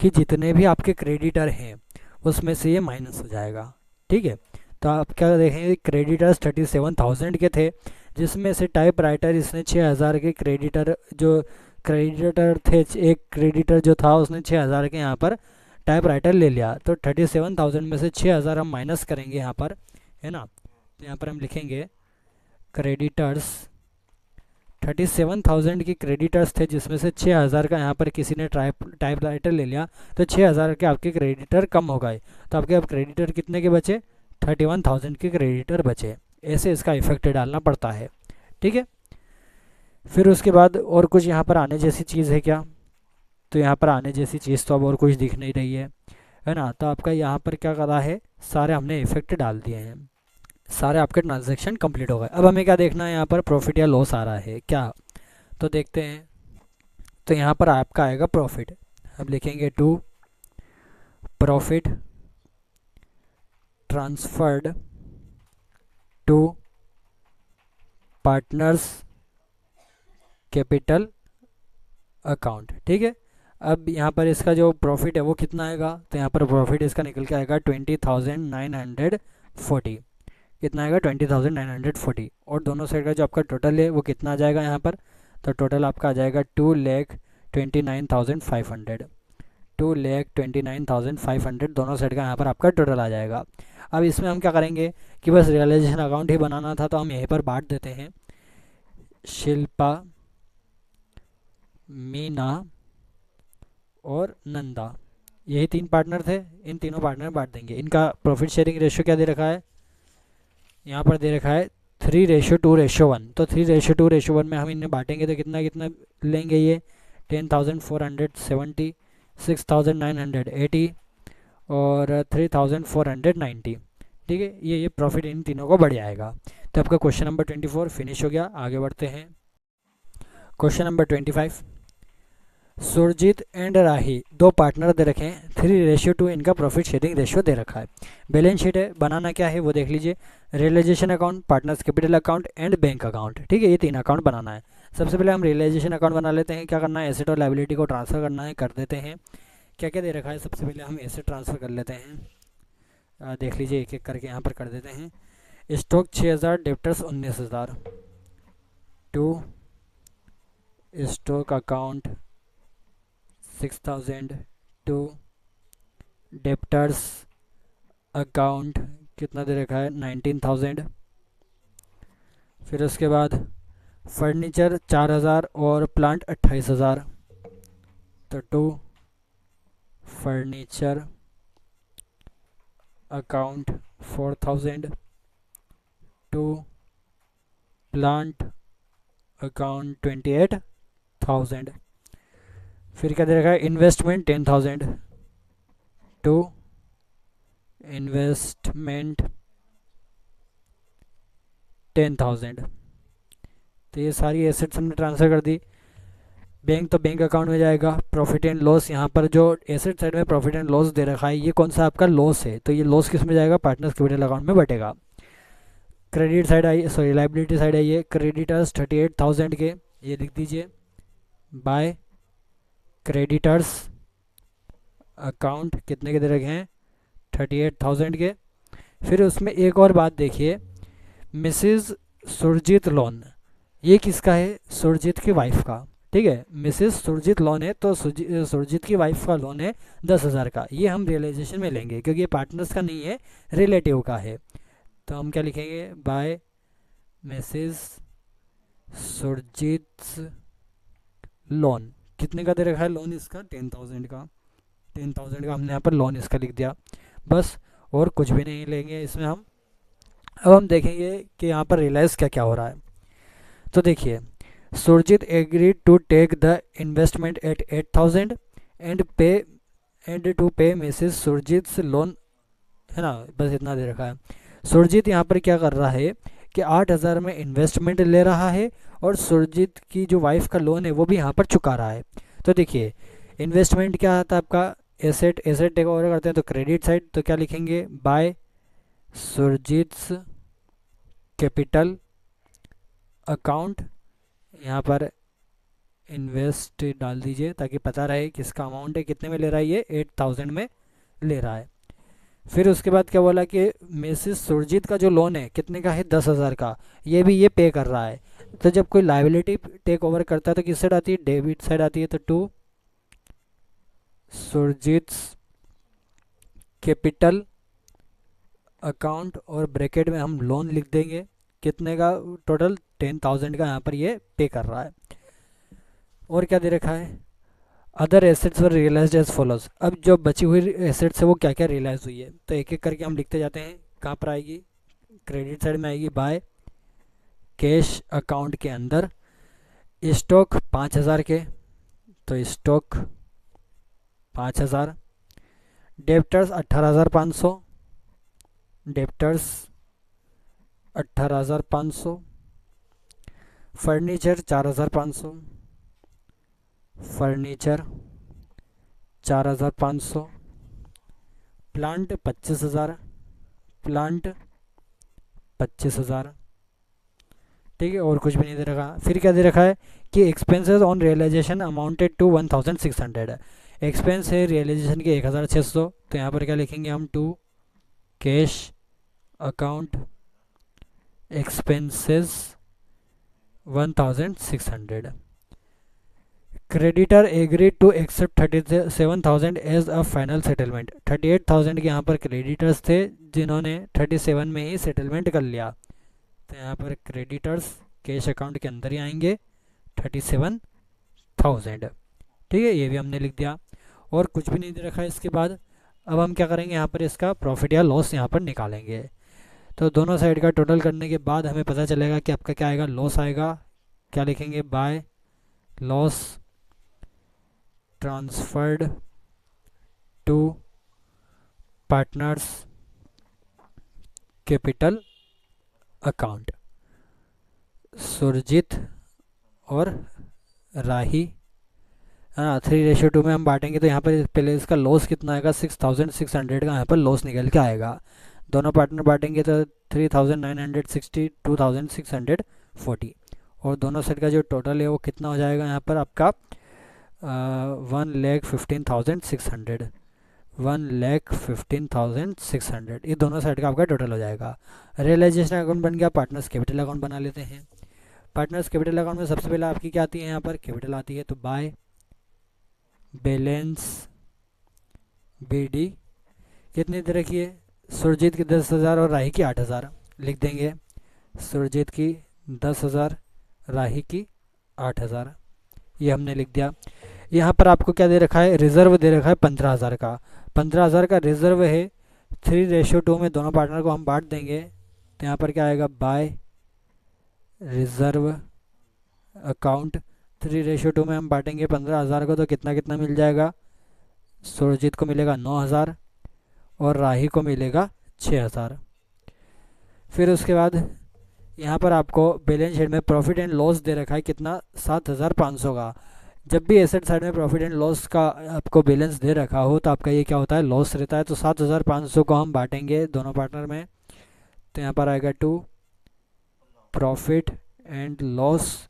कि जितने भी आपके क्रेडिटर हैं उसमें से ये माइनस हो जाएगा। ठीक है। तो आप क्या देखेंगे, क्रेडिटर्स 37,000 के थे, जिसमें से टाइप राइटर इसने 6,000 के क्रेडिटर, जो क्रेडिटर थे, एक क्रेडिटर जो था उसने 6,000 के यहाँ पर टाइप राइटर ले लिया। तो 37,000 में से 6,000 हम माइनस करेंगे यहाँ पर, है ना। तो यहाँ पर हम लिखेंगे क्रेडिटर्स 37,000 की क्रेडिटर्स थे, जिसमें से 6,000 का यहाँ पर किसी ने टाइप राइटर ले लिया। तो 6,000 के आपके क्रेडिटर कम हो गए। तो आपके अब क्रेडिटर कितने के बचे, 31,000 के क्रेडिटर बचे। ऐसे इसका इफेक्ट डालना पड़ता है। ठीक है। फिर उसके बाद और कुछ यहाँ पर आने जैसी चीज़ है क्या, तो यहाँ पर आने जैसी चीज़ तो अब और कुछ दिख नहीं रही है ना। तो आपका यहाँ पर क्या करा है, सारे हमने इफेक्ट डाल दिए हैं, सारे आपके ट्रांजैक्शन कंप्लीट हो गए। अब हमें क्या देखना है, यहाँ पर प्रॉफिट या लॉस आ रहा है क्या, तो देखते हैं। तो यहाँ पर आपका आएगा प्रॉफिट। अब लिखेंगे to profit transferred to partners capital account. ठीक है। अब यहाँ पर इसका जो प्रॉफिट है वो कितना आएगा, तो यहाँ पर प्रॉफिट इसका निकल के आएगा 20,940। कितना आएगा, 20,940। और दोनों साइड का जो आपका टोटल है वो कितना आ जाएगा यहाँ पर, तो टोटल आपका आ जाएगा 2,29,500। 2,29,500 दोनों साइड का यहाँ पर आपका टोटल आ जाएगा। अब इसमें हम क्या करेंगे कि बस रियलाइजेशन अकाउंट ही बनाना था, तो हम यहीं पर बांट देते हैं। शिल्पा, मीना और नंदा, यही 3 पार्टनर थे, इन तीनों पार्टनर बांट देंगे। इनका प्रॉफिट शेयरिंग रेशियो क्या दे रखा है, यहाँ पर दे रखा है 3:2:1, तो 3:2:1 में हम इन्हें बांटेंगे तो कितना कितना लेंगे ये 10,470, 6,980 और 3,490। ठीक है, ये प्रॉफिट इन तीनों को बढ़ जाएगा। तो आपका क्वेश्चन नंबर 24 फिनिश हो गया। आगे बढ़ते हैं। क्वेश्चन नंबर 25, सुरजीत एंड राही दो पार्टनर दे रखे हैं, 3:2 इनका प्रॉफिट शेयरिंग रेशियो दे रखा है। बैलेंस शीट है, बनाना क्या है वो देख लीजिए। Realisation account, partners capital account and bank account. ठीक है, ये 3 अकाउंट बनाना है। सबसे पहले हम रियलाइजेशन अकाउंट बना लेते हैं। क्या करना है, एसेट और लाइबिलिटी को ट्रांसफर करना है, कर देते हैं। क्या क्या दे रखा है, सबसे पहले हम एसेट ट्रांसफ़र कर लेते हैं। देख लीजिए, एक एक करके यहाँ पर कर देते हैं। Stock 6,000, debtors 19,000। To stock account 6,000 to debtors account कितना दे रखा है 19,000। फिर उसके बाद फर्नीचर 4,000 और प्लांट 28,000। तो to furniture account 4,000 to plant account 28,000। फिर क्या दे रखा है, इन्वेस्टमेंट 10,000 टू इन्वेस्टमेंट 10,000। तो ये सारी एसेट्स हमने ट्रांसफ़र कर दी। बैंक तो बैंक अकाउंट में जाएगा। प्रॉफिट एंड लॉस, यहाँ पर जो एसेट साइड में प्रॉफिट एंड लॉस दे रखा है, ये कौन सा आपका लॉस है, तो ये लॉस किस में जाएगा, पार्टनर्स कैपिटल अकाउंट में बटेगा। क्रेडिट साइड आई, सॉरी लाइबिलिटी साइड आई है। क्रेडिटर्स 38,000 के, ये लिख दीजिए बाय क्रेडिटर्स अकाउंट कितने के दे रखे हैं 38,000 के। फिर उसमें एक और बात देखिए, मिसेस सुरजीत लोन, ये किसका है, सुरजीत की वाइफ का। ठीक है, मिसेस सुरजीत लोन है, तो सुरजीत की वाइफ का लोन है 10,000 का। ये हम रियलाइजेशन में लेंगे क्योंकि ये पार्टनर्स का नहीं है, रिलेटिव का है। तो हम क्या लिखेंगे, बाय मिसेस सुरजीत लोन। कितने का दे रखा है लोन इसका 10,000 का। 10,000 का हमने यहाँ पर लोन इसका लिख दिया, बस और कुछ भी नहीं लेंगे इसमें हम। अब हम देखेंगे कि यहाँ पर रियलाइज़ क्या क्या हो रहा है। तो देखिए, Surjit agree to take the investment at 8,000 and to pay Mrs Surjit loan, है ना, बस इतना दे रखा है। सुरजीत यहाँ पर क्या कर रहा है कि 8,000 में इन्वेस्टमेंट ले रहा है और सुरजीत की जो वाइफ का लोन है वो भी यहाँ पर चुका रहा है। तो देखिए, इन्वेस्टमेंट क्या आता है आपका, एसेट टेक ओवर करते हैं तो क्रेडिट साइड, तो क्या लिखेंगे, बाय सुरजीत्स कैपिटल अकाउंट। यहाँ पर इन्वेस्ट डाल दीजिए ताकि पता रहे किसका अमाउंट है, कितने में ले रहा है, ये 8,000 में ले रहा है। फिर उसके बाद क्या बोला कि मिसेस सुरजीत का जो लोन है कितने का है 10,000 का, ये भी ये पे कर रहा है। तो जब कोई लाइबिलिटी टेक ओवर करता है तो किस साइड आती है, डेबिट साइड आती है। तो टू सुरजीत कैपिटल अकाउंट और ब्रैकेट में हम लोन लिख देंगे, कितने का, टोटल 10,000 का यहाँ पर ये पे कर रहा है। और क्या दे रखा है, अदर एसेट्स वर रियलाइज्ड एज फॉलोज। अब जो बची हुई एसेट्स है वो क्या क्या रियलाइज हुई है, तो एक एक करके हम लिखते जाते हैं। कहाँ पर आएगी, क्रेडिट साइड में आएगी, बाय कैश अकाउंट के अंदर। स्टॉक 5,000 के, तो stock 5,000। Debtors 18,500, debtors 18,500। Furniture 4,500, furniture 4,500। Plant 25,000, plant 25,000। ठीक है, और कुछ भी नहीं दे रखा। फिर क्या दे रखा है कि expenses on realisation amounted to 1,600। Expense है रियलाइजेशन के 1,600, तो यहाँ पर क्या लिखेंगे हम, to cash account expenses 1,600। Creditor agree to accept 37,000 as a final settlement. 38,000 के यहाँ पर क्रेडिटर्स थे जिन्होंने 37 में ही सेटलमेंट कर लिया, तो यहाँ पर क्रेडिटर्स कैश अकाउंट के अंदर ही आएंगे 37,000। ठीक है, ये भी हमने लिख दिया और कुछ भी नहीं दे रखा है इसके बाद। अब हम क्या करेंगे, यहाँ पर इसका प्रॉफिट या लॉस यहाँ पर निकालेंगे। तो दोनों साइड का टोटल करने के बाद हमें पता चलेगा कि आपका क्या आएगा, लॉस आएगा। क्या लिखेंगे, by loss transferred to partners capital account. Surjit और राही, हाँ 3:2 में हम बांटेंगे तो यहाँ पर पहले इसका लॉस कितना आएगा, 6,600 का यहाँ पर लॉस निकल के आएगा। दोनों पार्टनर बांटेंगे तो 3,960 2,640, और दोनों साइड का जो टोटल है वो कितना हो जाएगा यहाँ पर आपका 1,15,600 1,15,600, ये दोनों साइड का आपका टोटल हो जाएगा। रियलाइजेशन अकाउंट बन गया। पार्टनर्स कैपिटल अकाउंट बना लेते हैं। पार्टनर्स कैपिटल अकाउंट में सबसे पहले आपकी क्या आती है, यहाँ पर कैपिटल आती है, तो बाय बैलेंस BD कितनी दे रखी है, सुरजीत की 10,000 और राही की 8,000 लिख देंगे। सुरजीत की 10,000, राही की 8,000, ये हमने लिख दिया। यहाँ पर आपको क्या दे रखा है, रिजर्व दे रखा है 15,000 का। 15,000 का रिजर्व है। 3:2 में दोनों पार्टनर को हम बांट देंगे तो यहाँ पर क्या आएगा, बाय रिजर्व अकाउंट। 3:2 में हम बांटेंगे 15,000 को तो कितना कितना मिल जाएगा, सुरजीत को मिलेगा 9,000 और राही को मिलेगा 6,000। फिर उसके बाद यहाँ पर आपको बैलेंस शीट में प्रॉफिट एंड लॉस दे रखा है कितना, 7,500 का। जब भी एसेट साइड में प्रॉफिट एंड लॉस का आपको बैलेंस दे रखा हो तो आपका ये क्या होता है, लॉस रहता है। तो 7,500 को हम बांटेंगे दोनों पार्टनर में तो यहाँ पर आएगा to profit and loss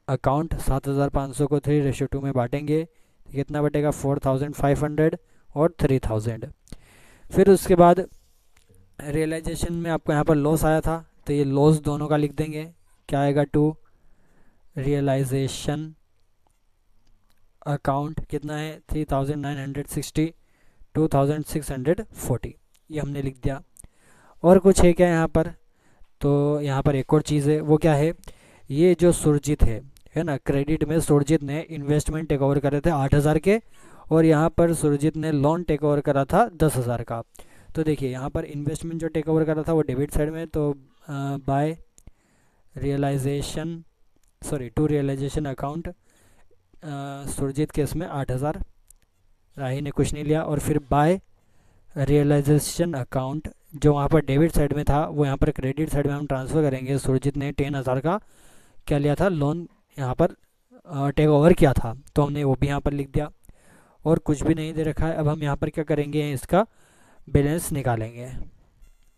account. 7,500 को 3:2 में बांटेंगे, कितना बटेगा, 4,500 और 3,000। फिर उसके बाद रियलाइजेशन में आपको यहाँ पर लॉस आया था तो ये लॉस दोनों का लिख देंगे। क्या आएगा, टू रियलाइजेशन अकाउंट कितना है, 3,960 2,640, ये हमने लिख दिया। और कुछ है क्या यहाँ पर, तो यहाँ पर एक और चीज़ है, वो क्या है, ये जो सुरजीत है ना, क्रेडिट में सुरजीत ने इन्वेस्टमेंट टेक ओवर करे थे 8,000 के, और यहाँ पर सुरजीत ने लोन टेक ओवर करा था 10,000 का। तो देखिए यहाँ पर इन्वेस्टमेंट जो टेक ओवर करा था वो डेबिट साइड में, तो by realisation to realisation account Surjit case में 8,000, राही ने कुछ नहीं लिया। और फिर बाय रियलाइजेशन अकाउंट जो वहाँ पर डेबिट साइड में था वो यहाँ पर क्रेडिट साइड में हम ट्रांसफ़र करेंगे। सुरजीत ने 10,000 का क्या लिया था, लोन यहाँ पर टेक ओवर किया था, तो हमने वो भी यहाँ पर लिख दिया। और कुछ भी नहीं दे रखा है। अब हम यहाँ पर क्या करेंगे, इसका बैलेंस निकालेंगे,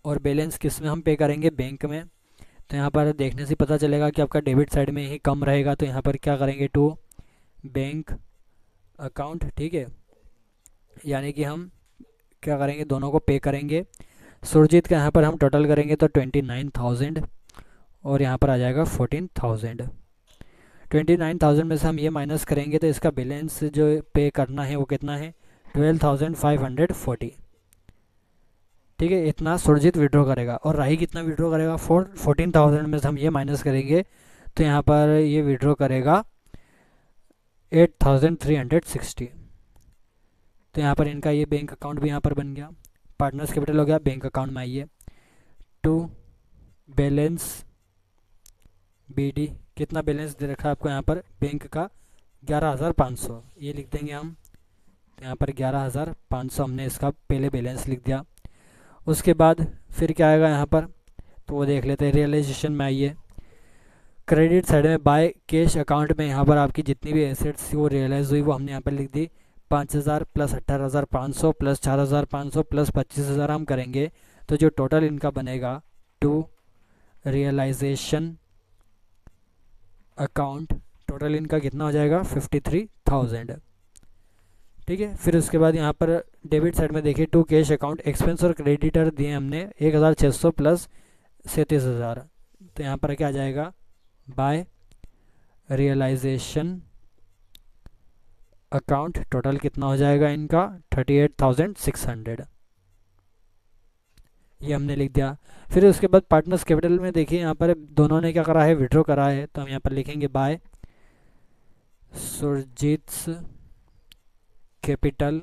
और बैलेंस किस में हम पे करेंगे, बैंक में। तो यहाँ पर देखने से पता चलेगा कि आपका डेबिट साइड में ही कम रहेगा, तो यहाँ पर क्या करेंगे, टू बैंक अकाउंट, ठीक है। यानी कि हम क्या करेंगे, दोनों को पे करेंगे। सुरजीत का यहाँ पर हम टोटल करेंगे तो 29,000 और यहाँ पर आ जाएगा 14,000। 29,000 में से हम ये माइनस करेंगे तो इसका बैलेंस जो पे करना है वो कितना है, 12,540, ठीक है। इतना सुरजीत विड्रॉ करेगा। और राही कितना विड्रॉ करेगा, 14,000 में से हम ये माइनस करेंगे तो यहाँ पर ये विड्रॉ करेगा 8,360। तो यहाँ पर इनका ये बैंक अकाउंट भी यहाँ पर बन गया। पार्टनर्स कैपिटल हो गया, बैंक अकाउंट में आइए, टू बैलेंस BD कितना बैलेंस दे रखा है आपको यहाँ पर, बैंक का 11,500, ये लिख देंगे हम। तो यहाँ पर 11,500 हमने इसका पहले बैलेंस लिख दिया। उसके बाद फिर क्या आएगा यहाँ पर, तो वो देख लेते हैं। रियलाइजेशन में आइए, क्रेडिट साइड में बाय कैश अकाउंट में यहाँ पर आपकी जितनी भी एसेट्स थी वो रियलाइज़ हुई वो हमने यहाँ पर लिख दी। 5,000 प्लस 18,500 प्लस 4,500 प्लस 25,000 हम करेंगे तो जो टोटल इनका बनेगा, टू रियलाइजेशन अकाउंट, टोटल इनका कितना हो जाएगा, 53,000, ठीक है। फिर उसके बाद यहाँ पर डेबिट साइड में देखिए, टू कैश अकाउंट, एक्सपेंस और क्रेडिटर दिए हमने 1,600 प्लस 37,000, तो यहाँ पर क्या आ जाएगा, बाय रियलाइजेशन अकाउंट, टोटल कितना हो जाएगा इनका, 38,600, ये हमने लिख दिया। फिर उसके बाद पार्टनर्स कैपिटल में देखिए यहाँ पर दोनों ने क्या करा है, विड्रॉ करा है, तो हम यहाँ पर लिखेंगे बाय सुरजीत्स कैपिटल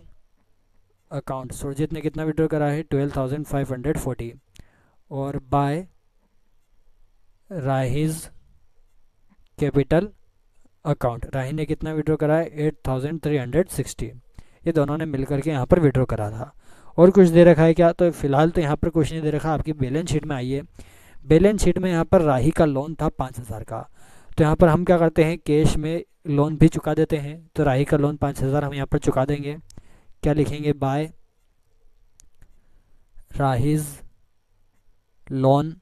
अकाउंट। सुरजीत ने कितना विड्रॉ करा है, 12,540, और बाय राहीज कैपिटल अकाउंट। राही ने कितना विड्रॉ करा है? 8360। ये दोनों ने मिलकर के यहाँ पर विड्रॉ करा था। और कुछ दे रखा है क्या? तो फिलहाल तो यहाँ पर कुछ नहीं दे रखा। आपकी बैलेंस शीट में आइए। बैलेंस शीट में यहाँ पर राही का लोन था 5000 का। तो यहाँ पर हम क्या करते हैं, कैश में लोन भी चुका देते हैं। तो राही का लोन 5000 हम यहाँ पर चुका देंगे। क्या लिखेंगे? By Rahi's loan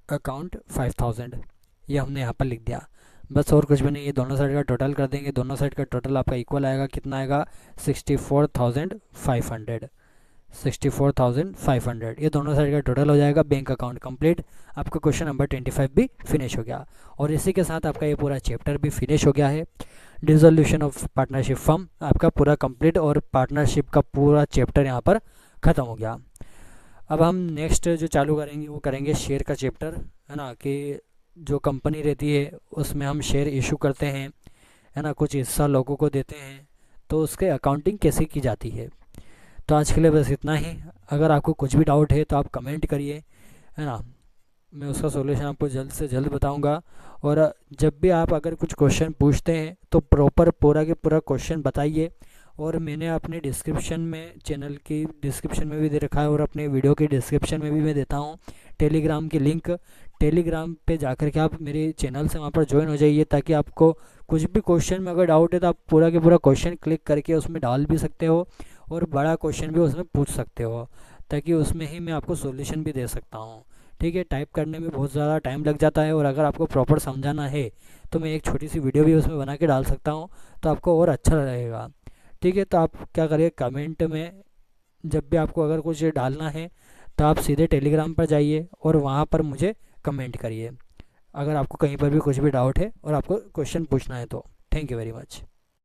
account 5000। ये हमने यहाँ पर लिख दिया, बस और कुछ भी नहीं। ये दोनों साइड का टोटल कर देंगे। दोनों साइड का टोटल आपका इक्वल आएगा। कितना आएगा? 64,500। 64,500 ये दोनों साइड का टोटल हो जाएगा। Bank account complete. आपका क्वेश्चन नंबर 25 भी फिनिश हो गया। और इसी के साथ आपका ये पूरा चैप्टर भी फिनिश हो गया है। डिसोल्यूशन ऑफ पार्टनरशिप फर्म आपका पूरा कंप्लीट और पार्टनरशिप का पूरा चैप्टर यहाँ पर ख़त्म हो गया। अब हम नेक्स्ट जो चालू करेंगे वो करेंगे शेयर का चैप्टर, है ना। कि जो कंपनी रहती है उसमें हम शेयर इशू करते हैं, है ना, कुछ हिस्सा लोगों को देते हैं, तो उसके अकाउंटिंग कैसे की जाती है। तो आज के लिए बस इतना ही। अगर आपको कुछ भी डाउट है तो आप कमेंट करिए, है ना। मैं उसका सॉल्यूशन आपको जल्द से जल्द बताऊंगा। और जब भी आप अगर कुछ क्वेश्चन पूछते हैं तो प्रॉपर पूरा के पूरा क्वेश्चन बताइए। और मैंने अपने डिस्क्रिप्शन में, चैनल की डिस्क्रिप्शन में भी दे रखा है और अपने वीडियो के डिस्क्रिप्शन में भी मैं देता हूँ टेलीग्राम की लिंक। टेलीग्राम पे जाकर के आप मेरे चैनल से वहाँ पर ज्वाइन हो जाइए, ताकि आपको कुछ भी क्वेश्चन में अगर डाउट है तो आप पूरा के पूरा क्वेश्चन क्लिक करके उसमें डाल भी सकते हो और बड़ा क्वेश्चन भी उसमें पूछ सकते हो, ताकि उसमें ही मैं आपको सॉल्यूशन भी दे सकता हूँ। ठीक है, टाइप करने में बहुत ज़्यादा टाइम लग जाता है, और अगर आपको प्रॉपर समझाना है तो मैं एक छोटी सी वीडियो भी उसमें बना के डाल सकता हूँ, तो आपको और अच्छा रहेगा। ठीक है, तो आप क्या करिए, कमेंट में जब भी आपको अगर कुछ डालना है तो आप सीधे टेलीग्राम पर जाइए और वहाँ पर मुझे कमेंट करिए, अगर आपको कहीं पर भी कुछ भी डाउट है और आपको क्वेश्चन पूछना है तो। Thank you very much.